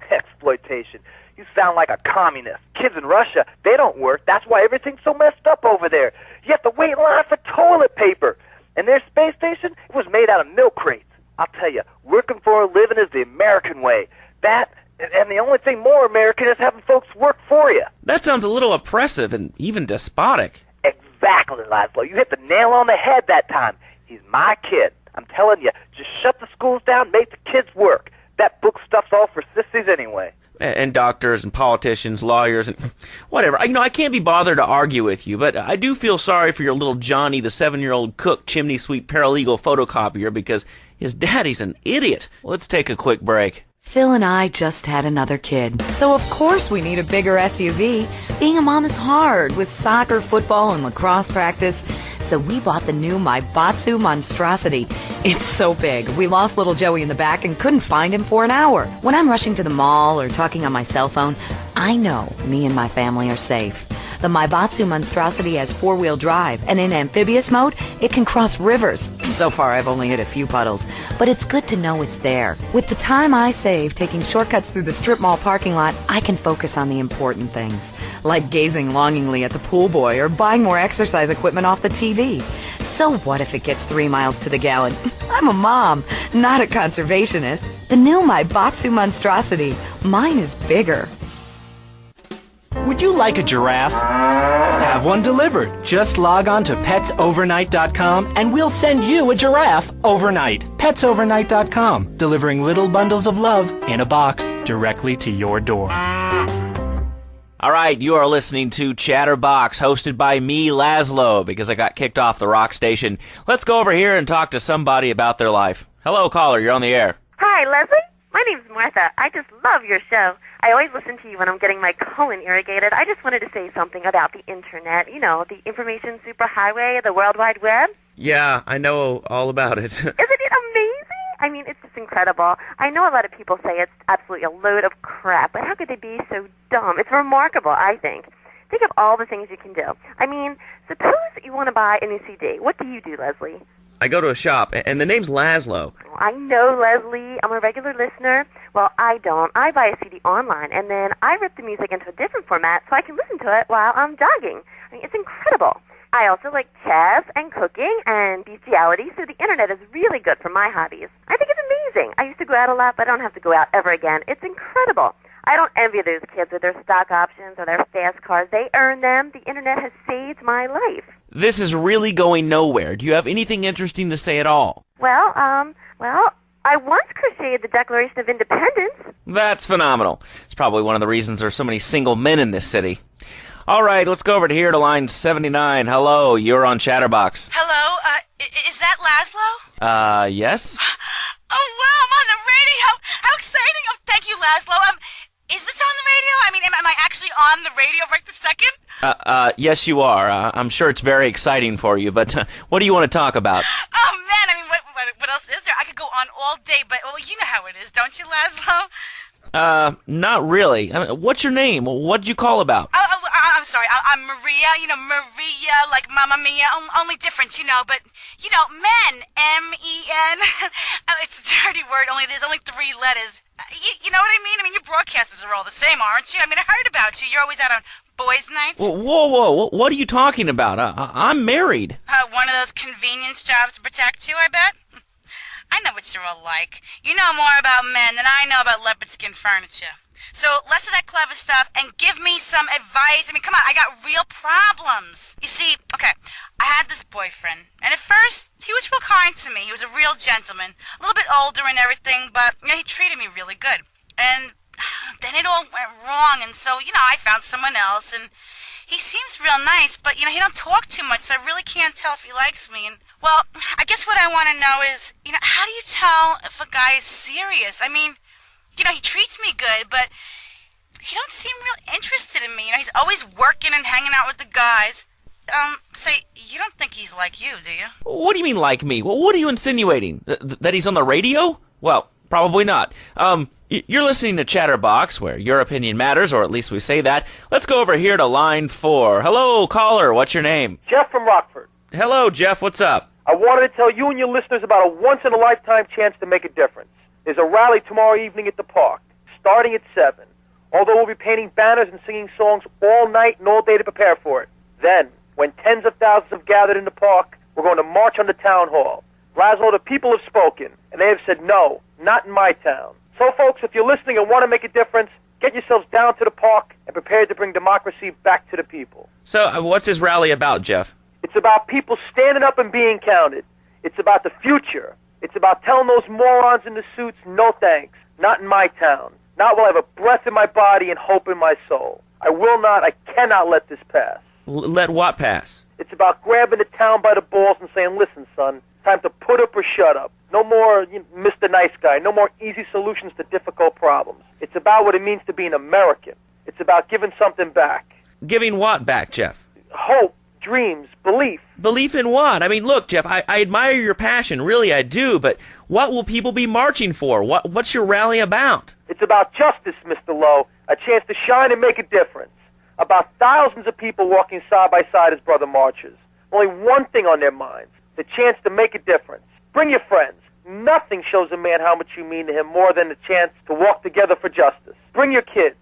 Exploitation. You sound like a communist. Kids in Russia, they don't work. That's why everything's so messed up over there. You have to wait in line for toilet paper. And their space station, it was made out of milk crates. I'll tell you, working for a living is the American way. That, and the only thing more American is having folks work for you. That sounds a little oppressive and even despotic. Exactly, Lazlow. You hit the nail on the head that time. He's my kid. I'm telling you, just shut the schools down, make the kids work. That book stuff's all for sissies anyway. And doctors and politicians, lawyers, and whatever. I can't be bothered to argue with you, but I do feel sorry for your little Johnny, the 7-year-old cook, chimney sweep, paralegal photocopier, because his daddy's an idiot. Let's take a quick break. Phil and I just had another kid, so of course we need a bigger SUV. Being a mom is hard with soccer, football, and lacrosse practice, so we bought the new Maibatsu Monstrosity. It's so big, we lost little Joey in the back and couldn't find him for an hour. When I'm rushing to the mall or talking on my cell phone, I know me and my family are safe. The Maibatsu Monstrosity has 4-wheel drive, and in amphibious mode, it can cross rivers. So far, I've only hit a few puddles, but it's good to know it's there. With the time I save taking shortcuts through the strip mall parking lot, I can focus on the important things, like gazing longingly at the pool boy or buying more exercise equipment off the TV. So what if it gets 3 miles to the gallon? I'm a mom, not a conservationist. The new Maibatsu Monstrosity. Mine is bigger. Would you like a giraffe? Have one delivered. Just log on to petsovernight.com and we'll send you a giraffe overnight. Petsovernight.com, delivering little bundles of love in a box directly to your door. All right, you are listening to Chatterbox, hosted by me, Lazlow, because I got kicked off the rock station. Let's go over here and talk to somebody about their life. Hello, caller, you're on the air. Hi, Leslie. My name's Martha. I just love your show. I always listen to you when I'm getting my colon irrigated. I just wanted to say something about the Internet. You know, the information superhighway, the World Wide Web. Yeah, I know all about it. Isn't it amazing? I mean, it's just incredible. I know a lot of people say it's absolutely a load of crap, but how could they be so dumb? It's remarkable, I think. Think of all the things you can do. I mean, suppose you want to buy a new CD. What do you do, Leslie? I go to a shop, and the name's Lazlow. I know, Leslie. I'm a regular listener. Well, I don't. I buy a CD online, and then I rip the music into a different format so I can listen to it while I'm jogging. I mean, it's incredible. I also like chess and cooking and bestiality, so the Internet is really good for my hobbies. I think it's amazing. I used to go out a lot, but I don't have to go out ever again. It's incredible. I don't envy those kids with their stock options or their fast cars. They earn them. The Internet has saved my life. This is really going nowhere. Do you have anything interesting to say at all? Well, I once crocheted the Declaration of Independence. That's phenomenal. It's probably one of the reasons there's so many single men in this city. All right, let's go over to here to line 79. Hello, you're on Chatterbox. Hello, is that Lazlow? Yes? Oh, wow, I'm on the radio. How exciting. Oh, thank you, Lazlow. Is this on the radio? I mean, am I actually on the radio right this second? Yes, you are. I'm sure it's very exciting for you, but what do you want to talk about? Oh, man, I mean, what else is there? I could go on all day, but, well, you know how it is, don't you, Lazlow? Not really. What's your name? What'd you call about? I'm sorry, I'm Maria, you know, Maria, like Mamma Mia, only different, you know, but, you know, men, M-E-N, it's a dirty word, there's only 3 letters. You know what I mean? I mean, your broadcasters are all the same, aren't you? I mean, I heard about you. You're always out on boys' nights. Whoa, what are you talking about? I'm married. One of those convenience jobs to protect you, I bet? I know what you're all like. You know more about men than I know about leopard skin furniture. So less of that clever stuff and give me some advice. I mean, come on, I got real problems. You see, okay, I had this boyfriend, and at first, he was real kind to me. He was a real gentleman, a little bit older and everything, but, you know, he treated me really good. And then it all went wrong, and so, you know, I found someone else, and he seems real nice, but, you know, he don't talk too much, so I really can't tell if he likes me. And, well, I guess what I want to know is, you know, how do you tell if a guy is serious? I mean, you know, he treats me good, but he don't seem real interested in me. You know, he's always working and hanging out with the guys. Say, you don't think he's like you, do you? What do you mean like me? What are you insinuating? That he's on the radio? Well, probably not. You're listening to Chatterbox, where your opinion matters, or at least we say that. Let's go over here to line 4. Hello, caller. What's your name? Jeff from Rockford. Hello, Jeff. What's up? I wanted to tell you and your listeners about a once-in-a-lifetime chance to make a difference. There's a rally tomorrow evening at the park, starting at 7. Although we'll be painting banners and singing songs all night and all day to prepare for it. Then, when tens of thousands have gathered in the park, we're going to march on the town hall. Lazlow, the people have spoken, and they have said no, not in my town. So, folks, if you're listening and want to make a difference, get yourselves down to the park and prepare to bring democracy back to the people. So, what's this rally about, Jeff? It's about people standing up and being counted. It's about the future. It's about telling those morons in the suits, no thanks, not in my town. Not while I have a breath in my body and hope in my soul. I cannot let this pass. Let what pass? It's about grabbing the town by the balls and saying, listen, son, time to put up or shut up. No more Mr. Nice Guy. No more easy solutions to difficult problems. It's about what it means to be an American. It's about giving something back. Giving what back, Jeff? Hope, dreams, belief. Belief in what? I mean, look, Jeff, I admire your passion. Really, I do. But what will people be marching for? What's your rally about? It's about justice, Mr. Lowe. A chance to shine and make a difference. About thousands of people walking side by side as brother marchers. Only one thing on their minds. The chance to make a difference. Bring your friends. Nothing shows a man how much you mean to him more than the chance to walk together for justice. Bring your kids.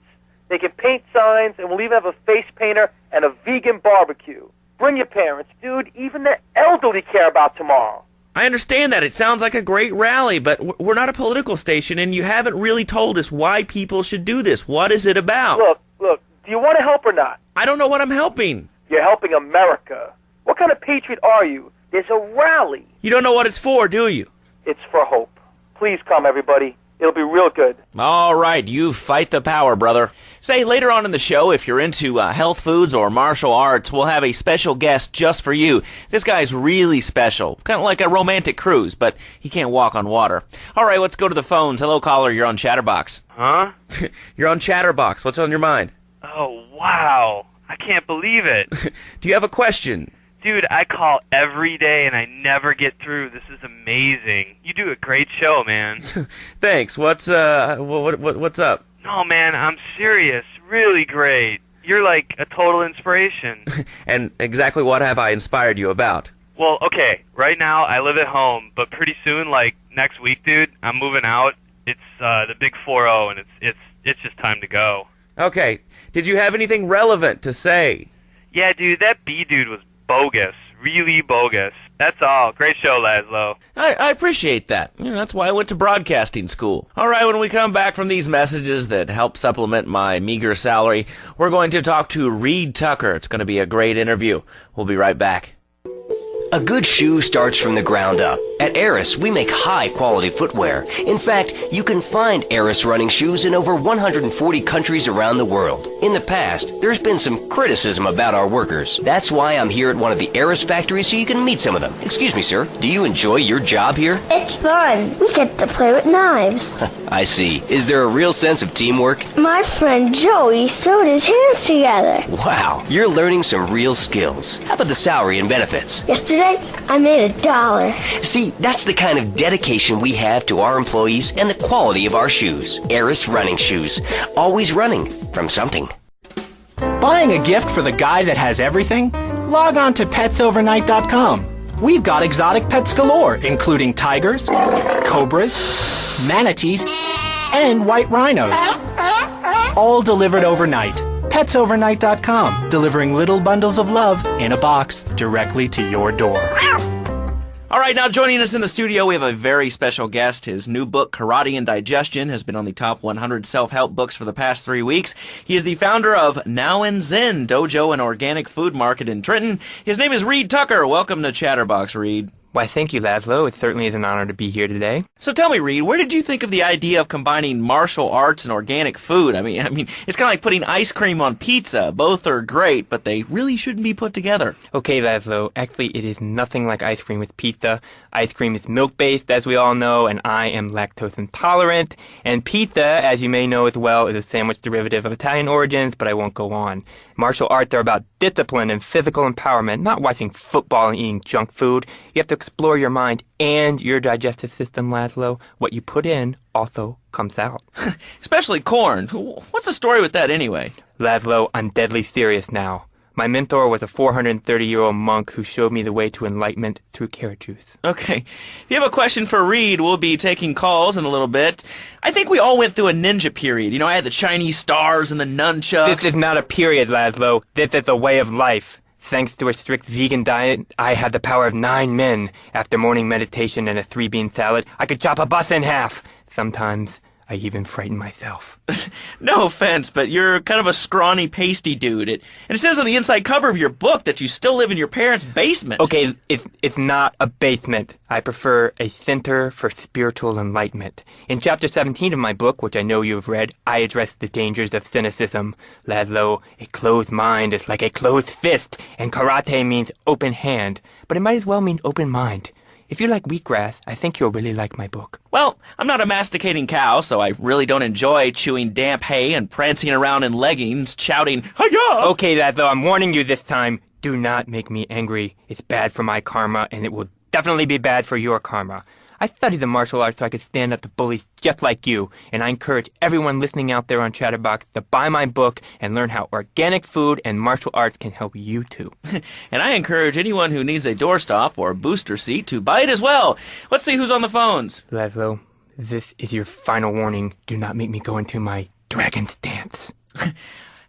They can paint signs, and we'll even have a face painter and a vegan barbecue. Bring your parents. Dude, even the elderly care about tomorrow. I understand that. It sounds like a great rally, but we're not a political station, and you haven't really told us why people should do this. What is it about? Look, do you want to help or not? I don't know what I'm helping. You're helping America. What kind of patriot are you? There's a rally. You don't know what it's for, do you? It's for hope. Please come, everybody. It'll be real good. All right, you fight the power, brother. Say, later on in the show, if you're into health foods or martial arts, we'll have a special guest just for you. This guy's really special, kind of like a romantic cruise, but he can't walk on water. All right, let's go to the phones. Hello, caller, you're on Chatterbox. Huh? You're on Chatterbox. What's on your mind? Oh, wow. I can't believe it. Do you have a question? Dude, I call every day and I never get through. This is amazing. You do a great show, man. Thanks. What's up? No, man, I'm serious. Really great. You're like a total inspiration. And exactly what have I inspired you about? Well, okay, right now I live at home, but pretty soon, like next week, dude, I'm moving out. It's the big 4-0, and it's just time to go. Okay. Did you have anything relevant to say? Yeah, dude, that B dude was bogus. Really bogus. That's all. Great show, Lazlow. I appreciate that. That's why I went to broadcasting school. All right, when we come back from these messages that help supplement my meager salary, we're going to talk to Reed Tucker. It's going to be a great interview. We'll be right back. A good shoe starts from the ground up. At Eris, we make high-quality footwear. In fact, you can find Eris running shoes in over 140 countries around the world. In the past, there's been some criticism about our workers. That's why I'm here at one of the Eris factories so you can meet some of them. Excuse me, sir. Do you enjoy your job here? It's fun. We get to play with knives. I see. Is there a real sense of teamwork? My friend Joey sewed his hands together. Wow, you're learning some real skills. How about the salary and benefits? Yesterday, I made $1. See, that's the kind of dedication we have to our employees and the quality of our shoes. Eris running shoes. Always running from something. Buying a gift for the guy that has everything? Log on to petsovernight.com. We've got exotic pets galore, including tigers, cobras, manatees, and white rhinos. All delivered overnight. petsovernight.com, delivering little bundles of love in a box directly to your door. All right, now joining us in the studio, we have a very special guest. His new book, Karate and Digestion, has been on the top 100 self-help books for the past 3 weeks. He is the founder of Now and Zen Dojo and Organic Food Market in Trenton. His name is Reed Tucker. Welcome to Chatterbox, Reed. Why, thank you, Lazlow. It certainly is an honor to be here today. So tell me, Reed, where did you think of the idea of combining martial arts and organic food? I mean, it's kind of like putting ice cream on pizza. Both are great, but they really shouldn't be put together. Okay, Lazlow, actually it is nothing like ice cream with pizza. Ice cream is milk-based, as we all know, and I am lactose intolerant. And pizza, as you may know as well, is a sandwich derivative of Italian origins, but I won't go on. Martial arts are about discipline and physical empowerment, not watching football and eating junk food. You have to explore your mind and your digestive system, Lazlow. What you put in also comes out. Especially corn. What's the story with that anyway? Lazlow, I'm deadly serious now. My mentor was a 430-year-old monk who showed me the way to enlightenment through carrot juice. Okay. If you have a question for Reed, we'll be taking calls in a little bit. I think we all went through a ninja period. You know, I had the Chinese stars and the nunchucks. This is not a period, Lazlow. This is a way of life. Thanks to a strict vegan diet, I had the power of 9 men. After morning meditation and a 3-bean salad, I could chop a bus in half. Sometimes I even frighten myself. No offense, but you're kind of a scrawny, pasty dude. And it says on the inside cover of your book that you still live in your parents' basement. Okay, it's not a basement. I prefer a center for spiritual enlightenment. In chapter 17 of my book, which I know you have read, I address the dangers of cynicism. Lazlow, a closed mind is like a closed fist, and karate means open hand, but it might as well mean open mind. If you like wheatgrass, I think you'll really like my book. Well, I'm not a masticating cow, so I really don't enjoy chewing damp hay and prancing around in leggings, shouting, "Hi-ya!" Okay, Lazlow, I'm warning you this time. Do not make me angry. It's bad for my karma, and it will definitely be bad for your karma. I studied the martial arts so I could stand up to bullies just like you, and I encourage everyone listening out there on Chatterbox to buy my book and learn how organic food and martial arts can help you too. And I encourage anyone who needs a doorstop or a booster seat to buy it as well. Let's see who's on the phones. Lazlow, this is your final warning. Do not make me go into my dragon's dance.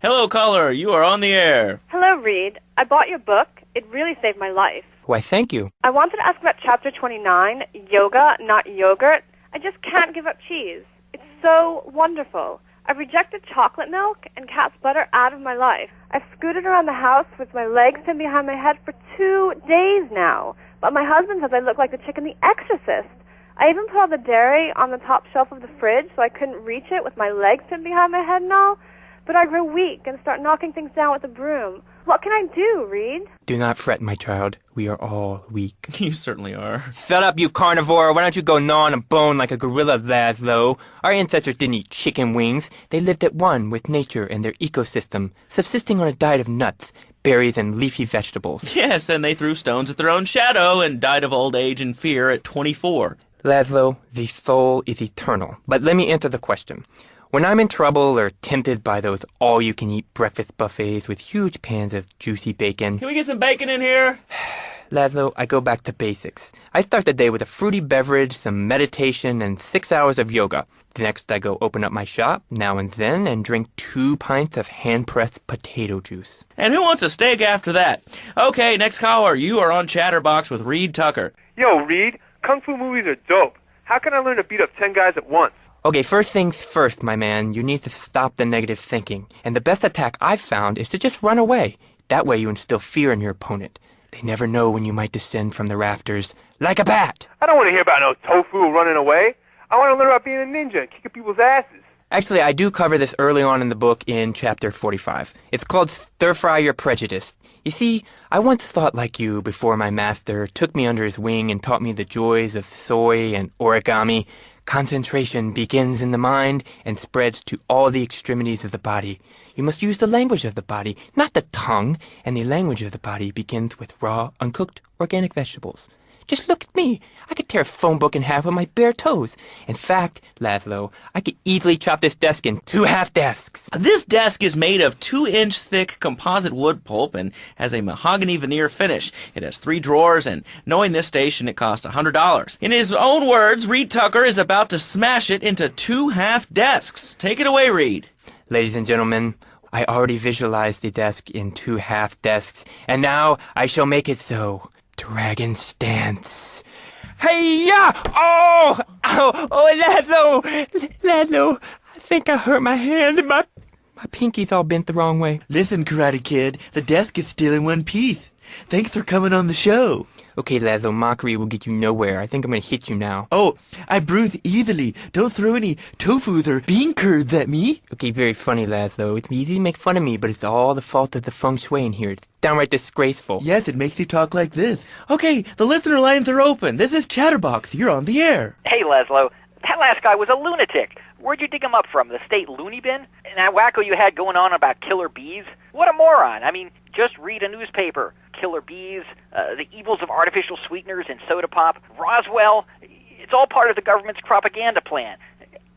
Hello, caller. You are on the air. Hello, Reed. I bought your book. It really saved my life. Why, thank you. I wanted to ask about Chapter 29, Yoga, Not Yogurt. I just can't give up cheese. It's so wonderful. I've rejected chocolate milk and cat's butter out of my life. I've scooted around the house with my legs pinned behind my head for 2 days now. But my husband says I look like the chick in The Exorcist. I even put all the dairy on the top shelf of the fridge so I couldn't reach it with my legs pinned behind my head and all. But I grow weak and start knocking things down with a broom. What can I do, Reed? Do not fret, my child. We are all weak. You certainly are. Shut up, you carnivore. Why don't you go gnaw on a bone like a gorilla, Lazlow? Our ancestors didn't eat chicken wings. They lived at one with nature and their ecosystem, subsisting on a diet of nuts, berries, and leafy vegetables. Yes, and they threw stones at their own shadow and died of old age and fear at 24. Lazlow, the soul is eternal. But let me answer the question. When I'm in trouble or tempted by those all-you-can-eat breakfast buffets with huge pans of juicy bacon... Can we get some bacon in here? Lazlow, I go back to basics. I start the day with a fruity beverage, some meditation, and 6 hours of yoga. Next, I go open up my shop, now and then, and drink 2 pints of hand-pressed potato juice. And who wants a steak after that? Okay, next caller. You are on Chatterbox with Reed Tucker. Yo, Reed, Kung Fu movies are dope. How can I learn to beat up 10 guys at once? Okay, first things first, my man. You need to stop the negative thinking. And the best attack I've found is to just run away. That way you instill fear in your opponent. They never know when you might descend from the rafters like a bat. I don't want to hear about no tofu running away. I want to learn about being a ninja and kicking people's asses. Actually, I do cover this early on in the book in chapter 45. It's called Stir Fry Your Prejudice. You see, I once thought like you before my master took me under his wing and taught me the joys of soy and origami. Concentration begins in the mind and spreads to all the extremities of the body. You must use the language of the body, not the tongue, and the language of the body begins with raw, uncooked, organic vegetables. Just look at me. I could tear a phone book in half with my bare toes. In fact, Lazlow, I could easily chop this desk in 2 half desks. This desk is made of 2-inch thick composite wood pulp and has a mahogany veneer finish. It has 3 drawers, and knowing this station, it cost $100. In his own words, Reed Tucker is about to smash it into 2 half desks. Take it away, Reed. Ladies and gentlemen, I already visualized the desk in 2 half desks, and now I shall make it so. Dragon stance. Hey-ya! Oh! Ow! Oh, Lazlow, I think I hurt my hand. My pinky's all bent the wrong way. Listen, Karate Kid, the desk is still in one piece. Thanks for coming on the show. Okay, Lazlow, mockery will get you nowhere. I think I'm going to hit you now. Oh, I bruise easily. Don't throw any tofus or bean curds at me. Okay, very funny, Lazlow. It's easy to make fun of me, but it's all the fault of the feng shui in here. It's downright disgraceful. Yes, it makes you talk like this. Okay, the listener lines are open. This is Chatterbox. You're on the air. Hey, Lazlow. That last guy was a lunatic. Where'd you dig him up from? The state loony bin? And that wacko you had going on about killer bees? What a moron. I mean, just read a newspaper. Killer bees, the evils of artificial sweeteners in soda pop, Roswell. It's all part of the government's propaganda plan.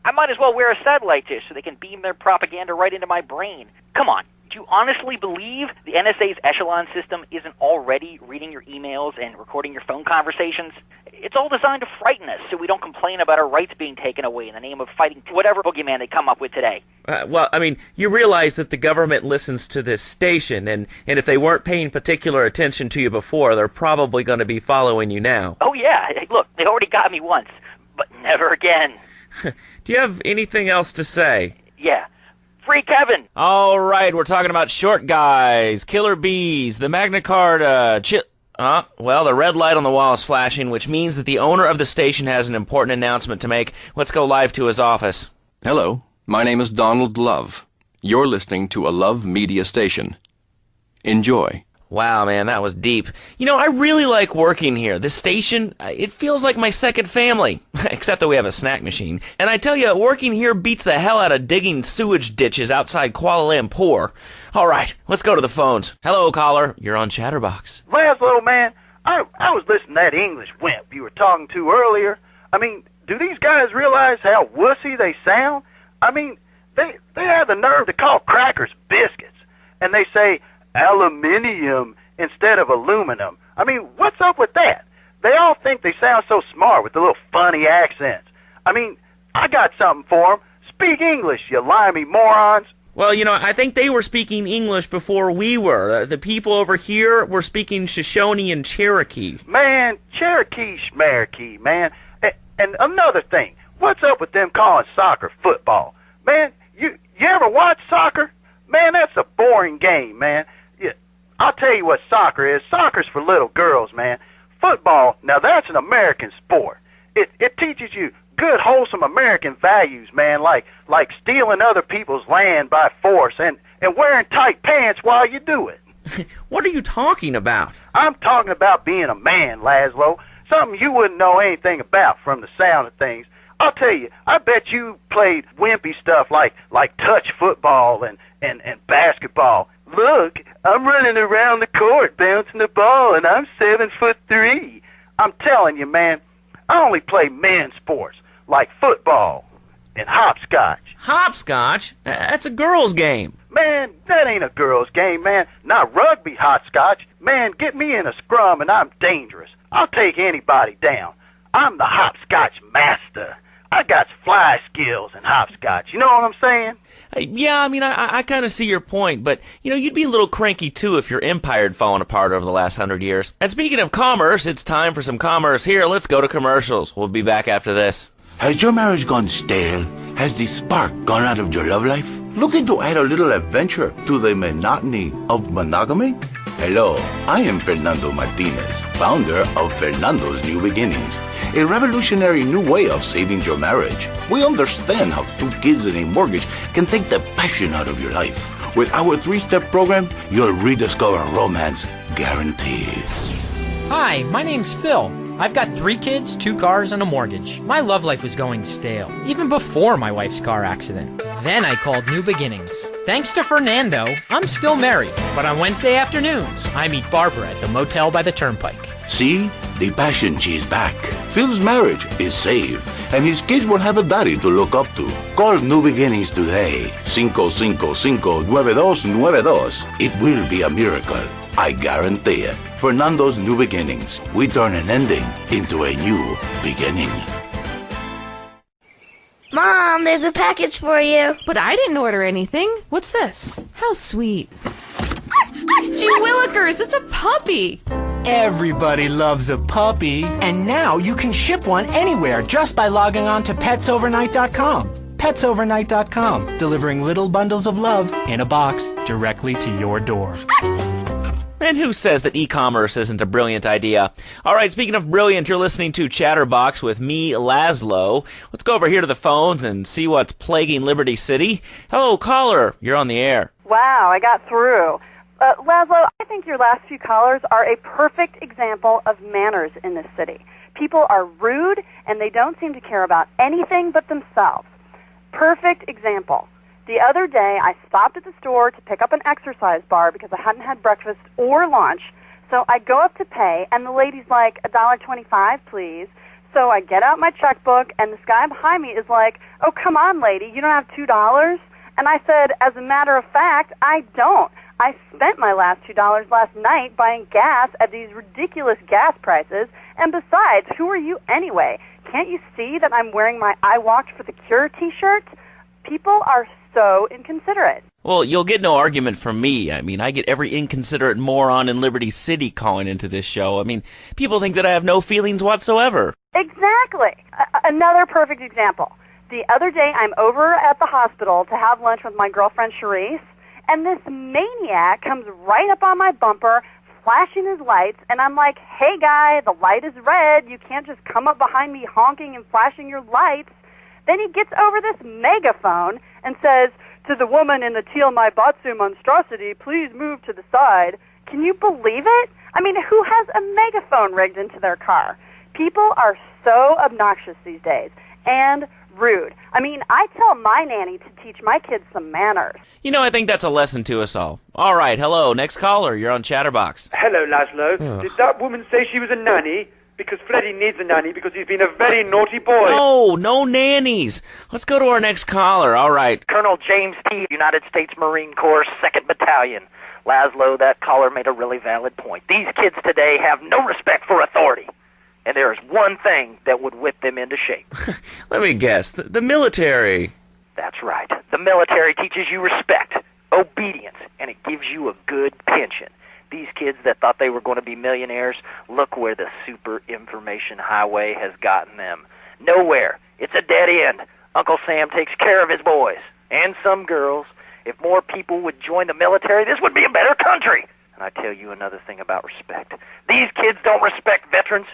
I might as well wear a satellite dish so they can beam their propaganda right into my brain. Come on. Do you honestly believe the NSA's echelon system isn't already reading your emails and recording your phone conversations? It's all designed to frighten us so we don't complain about our rights being taken away in the name of fighting whatever boogeyman they come up with today. Well, I mean, you realize that the government listens to this station, and if they weren't paying particular attention to you before, they're probably going to be following you now. Oh, yeah. Hey, look, they already got me once, but never again. Do you have anything else to say? Yeah. Free Kevin! All right, we're talking about short guys, killer bees, the Magna Carta, well, the red light on the wall is flashing, which means that the owner of the station has an important announcement to make. Let's go live to his office. Hello, my name is Donald Love. You're listening to a Love Media station. Enjoy. Wow, man, that was deep. You know, I really like working here. This station, it feels like my second family, except that we have a snack machine. And I tell you, working here beats the hell out of digging sewage ditches outside Kuala Lumpur. All right, let's go to the phones. Hello, caller. You're on Chatterbox. Lazlow, man, I was listening to that English wimp you were talking to earlier. I mean, do these guys realize how wussy they sound? I mean, they have the nerve to call crackers biscuits, and they say aluminium instead of aluminum. I mean, what's up with that? They all think they sound so smart with the little funny accents. I mean, I got something for them. Speak English, you limey morons. Well, you know, I think they were speaking English before we were. The people over here were speaking Shoshone and Cherokee. Man, Cherokee schmarokee, man. And another thing, what's up with them calling soccer football? Man, you ever watch soccer? Man, that's a boring game, man. I'll tell you what soccer is. Soccer's for little girls, man. Football, now that's an American sport. It teaches you good, wholesome American values, man, like stealing other people's land by force and wearing tight pants while you do it. What are you talking about? I'm talking about being a man, Lazlow. Something you wouldn't know anything about from the sound of things. I'll tell you, I bet you played wimpy stuff like touch football and basketball. Look, I'm running around the court bouncing the ball, and I'm 7'3". I'm telling you, man, I only play men's sports like football and hopscotch. Hopscotch? That's a girl's game. Man, that ain't a girl's game, man. Not rugby hopscotch. Man, get me in a scrum and I'm dangerous. I'll take anybody down. I'm the hopscotch master. I got fly skills in hopscotch. You know what I'm saying? Yeah, I mean, I kind of see your point, but, you know, you'd be a little cranky, too, if your empire had fallen apart over the last 100 years. And speaking of commerce, it's time for some commerce here. Let's go to commercials. We'll be back after this. Has your marriage gone stale? Has the spark gone out of your love life? Looking to add a little adventure to the monotony of monogamy? Hello, I am Fernando Martinez, founder of Fernando's New Beginnings, a revolutionary new way of saving your marriage. We understand how 2 kids and a mortgage can take the passion out of your life. With our 3-step program, you'll rediscover romance guaranteed. Hi, my name's Phil. I've got 3 kids, 2 cars, and a mortgage. My love life was going stale, even before my wife's car accident. Then I called New Beginnings. Thanks to Fernando, I'm still married, but on Wednesday afternoons, I meet Barbara at the motel by the turnpike. See? The passion she's back. Phil's marriage is saved, and his kids will have a daddy to look up to. Call New Beginnings today. 555-9292. It will be a miracle. I guarantee it. Fernando's New Beginnings. We turn an ending into a new beginning. Mom, there's a package for you. But I didn't order anything. What's this? How sweet. Gee willikers, it's a puppy. Everybody loves a puppy. And now you can ship one anywhere just by logging on to petsovernight.com. Petsovernight.com, delivering little bundles of love in a box directly to your door. And who says that e-commerce isn't a brilliant idea? All right, speaking of brilliant, you're listening to Chatterbox with me, Lazlow. Let's go over here to the phones and see what's plaguing Liberty City. Hello, caller. You're on the air. Wow, I got through. Lazlow, I think your last few callers are a perfect example of manners in this city. People are rude, and they don't seem to care about anything but themselves. Perfect example. The other day, I stopped at the store to pick up an exercise bar because I hadn't had breakfast or lunch. So I go up to pay, and the lady's like, $1.25, please. So I get out my checkbook, and this guy behind me is like, oh, come on, lady, you don't have $2? And I said, as a matter of fact, I don't. I spent my last $2 last night buying gas at these ridiculous gas prices. And besides, who are you anyway? Can't you see that I'm wearing my I Walked for the Cure t-shirt? People are so inconsiderate. Well, you'll get no argument from me. I mean, I get every inconsiderate moron in Liberty City calling into this show. I mean, people think that I have no feelings whatsoever. Exactly. Another perfect example. The other day, I'm over at the hospital to have lunch with my girlfriend, Charisse, and this maniac comes right up on my bumper, flashing his lights, and I'm like, hey, guy, the light is red. You can't just come up behind me honking and flashing your lights. Then he gets over this megaphone and says, to the woman in the teal Maibatsu monstrosity, please move to the side. Can you believe it? I mean, who has a megaphone rigged into their car? People are so obnoxious these days and rude. I mean, I tell my nanny to teach my kids some manners. You know, I think that's a lesson to us all. All right, hello, next caller. You're on Chatterbox. Hello, Lazlow. Did that woman say she was a nanny? Because Freddie needs a nanny because he's been a very naughty boy. No nannies. Let's go to our next caller. All right. Colonel James T., United States Marine Corps, 2nd Battalion. Lazlow, that caller made a really valid point. These kids today have no respect for authority. And there is one thing that would whip them into shape. Let me guess. The military. That's right. The military teaches you respect, obedience, and it gives you a good pension. These kids that thought they were going to be millionaires, look where the super information highway has gotten them. Nowhere. It's a dead end. Uncle Sam takes care of his boys. And some girls. If more people would join the military, this would be a better country. And I tell you another thing about respect. These kids don't respect veterans.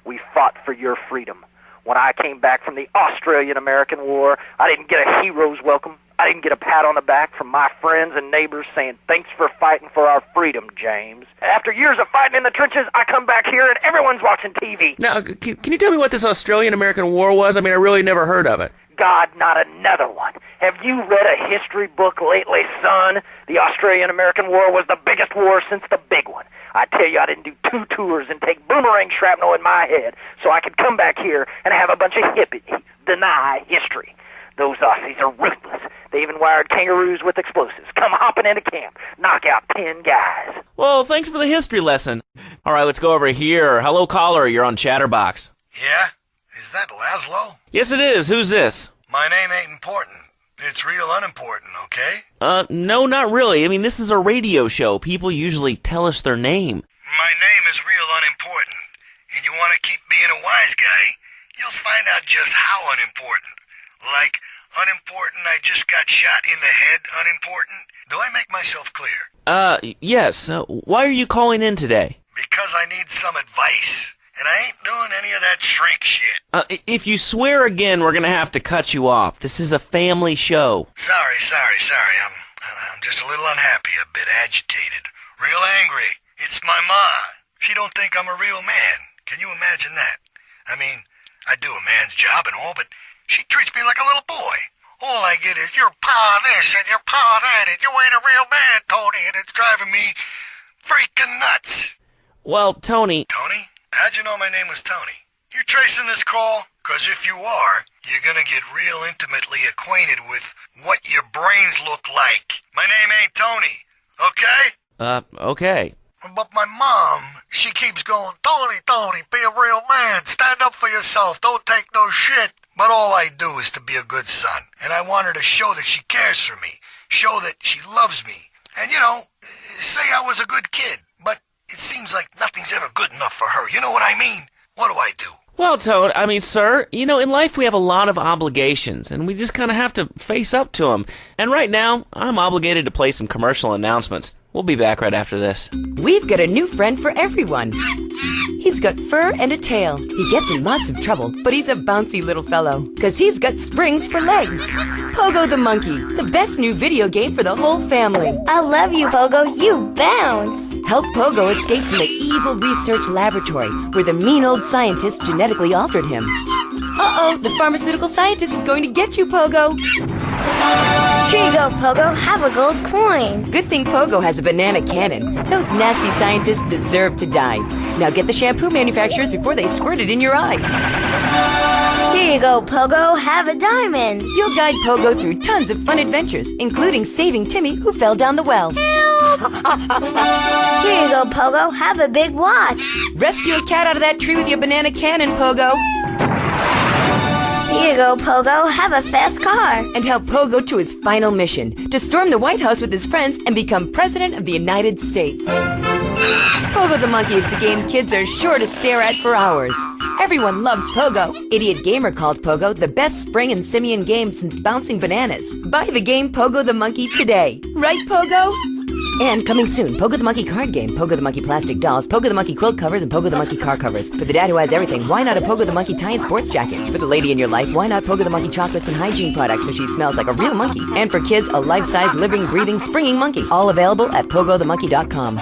We fought for your freedom. When I came back from the Australian-American War, I didn't get a hero's welcome. I didn't get a pat on the back from my friends and neighbors saying, thanks for fighting for our freedom, James. After years of fighting in the trenches, I come back here and everyone's watching TV. Now, can you tell me what this Australian-American War was? I mean, I really never heard of it. God, not another one. Have you read a history book lately, son? The Australian-American War was the biggest war since the big one. I tell you, I didn't do 2 tours and take boomerang shrapnel in my head so I could come back here and have a bunch of hippies deny history. Those Aussies are ruthless. They even wired kangaroos with explosives. Come hopping into camp, knock out 10 guys. Well, thanks for the history lesson. All right, let's go over here. Hello, caller. You're on Chatterbox. Yeah? Is that Lazlow? Yes, it is. Who's this? My name ain't important. It's real unimportant, okay? No, not really. I mean, this is a radio show. People usually tell us their name. My name is real unimportant. And you want to keep being a wise guy, you'll find out just how unimportant. Like, unimportant, I just got shot in the head, unimportant. Do I make myself clear? Yes. Why are you calling in today? Because I need some advice. And I ain't doing any of that shrink shit. If you swear again, we're gonna have to cut you off. This is a family show. Sorry. I'm just a little unhappy, a bit agitated. Real angry. It's my ma. She don't think I'm a real man. Can you imagine that? I mean, I do a man's job and all, but she treats me like a little boy. All I get is, your pa this and your pa that, and you ain't a real man, Tony, and it's driving me freaking nuts. Well, Tony... Tony? How'd you know my name was Tony? You tracing this call? 'Cause if you are, you're gonna get real intimately acquainted with what your brains look like. My name ain't Tony, okay? Okay. But my mom, she keeps going, Tony, be a real man. Stand up for yourself. Don't take no shit. But all I do is to be a good son. And I want her to show that she cares for me. Show that she loves me. And, say I was a good kid. But it seems like nothing's ever good enough for her. You know what I mean? What do I do? Well, Toad, sir, in life we have a lot of obligations, and we just kind of have to face up to them. And right now, I'm obligated to play some commercial announcements. We'll be back right after this. We've got a new friend for everyone. He's got fur and a tail. He gets in lots of trouble, but he's a bouncy little fellow, 'cause he's got springs for legs. Pogo the Monkey, the best new video game for the whole family. I love you, Pogo. You bounce. Help Pogo escape from the evil research laboratory where the mean old scientist genetically altered him. Uh-oh, the pharmaceutical scientist is going to get you, Pogo. Here you go, Pogo. Have a gold coin. Good thing Pogo has a banana cannon. Those nasty scientists deserve to die. Now get the shampoo manufacturers before they squirt it in your eye. Here you go, Pogo. Have a diamond. You'll guide Pogo through tons of fun adventures, including saving Timmy, who fell down the well. Help! Here you go, Pogo. Have a big watch. Rescue a cat out of that tree with your banana cannon, Pogo. Here you go, Pogo. Have a fast car. And help Pogo to his final mission, to storm the White House with his friends and become President of the United States. Pogo the Monkey is the game kids are sure to stare at for hours. Everyone loves Pogo. Idiot Gamer called Pogo the best spring and simian game since bouncing bananas. Buy the game Pogo the Monkey today. Right, Pogo? And coming soon, Pogo the Monkey card game, Pogo the Monkey plastic dolls, Pogo the Monkey quilt covers, and Pogo the Monkey car covers. For the dad who has everything, why not a Pogo the Monkey tie-in sports jacket? For the lady in your life, why not Pogo the Monkey chocolates and hygiene products so she smells like a real monkey? And for kids, a life-size, living, breathing, springing monkey. All available at pogothemonkey.com.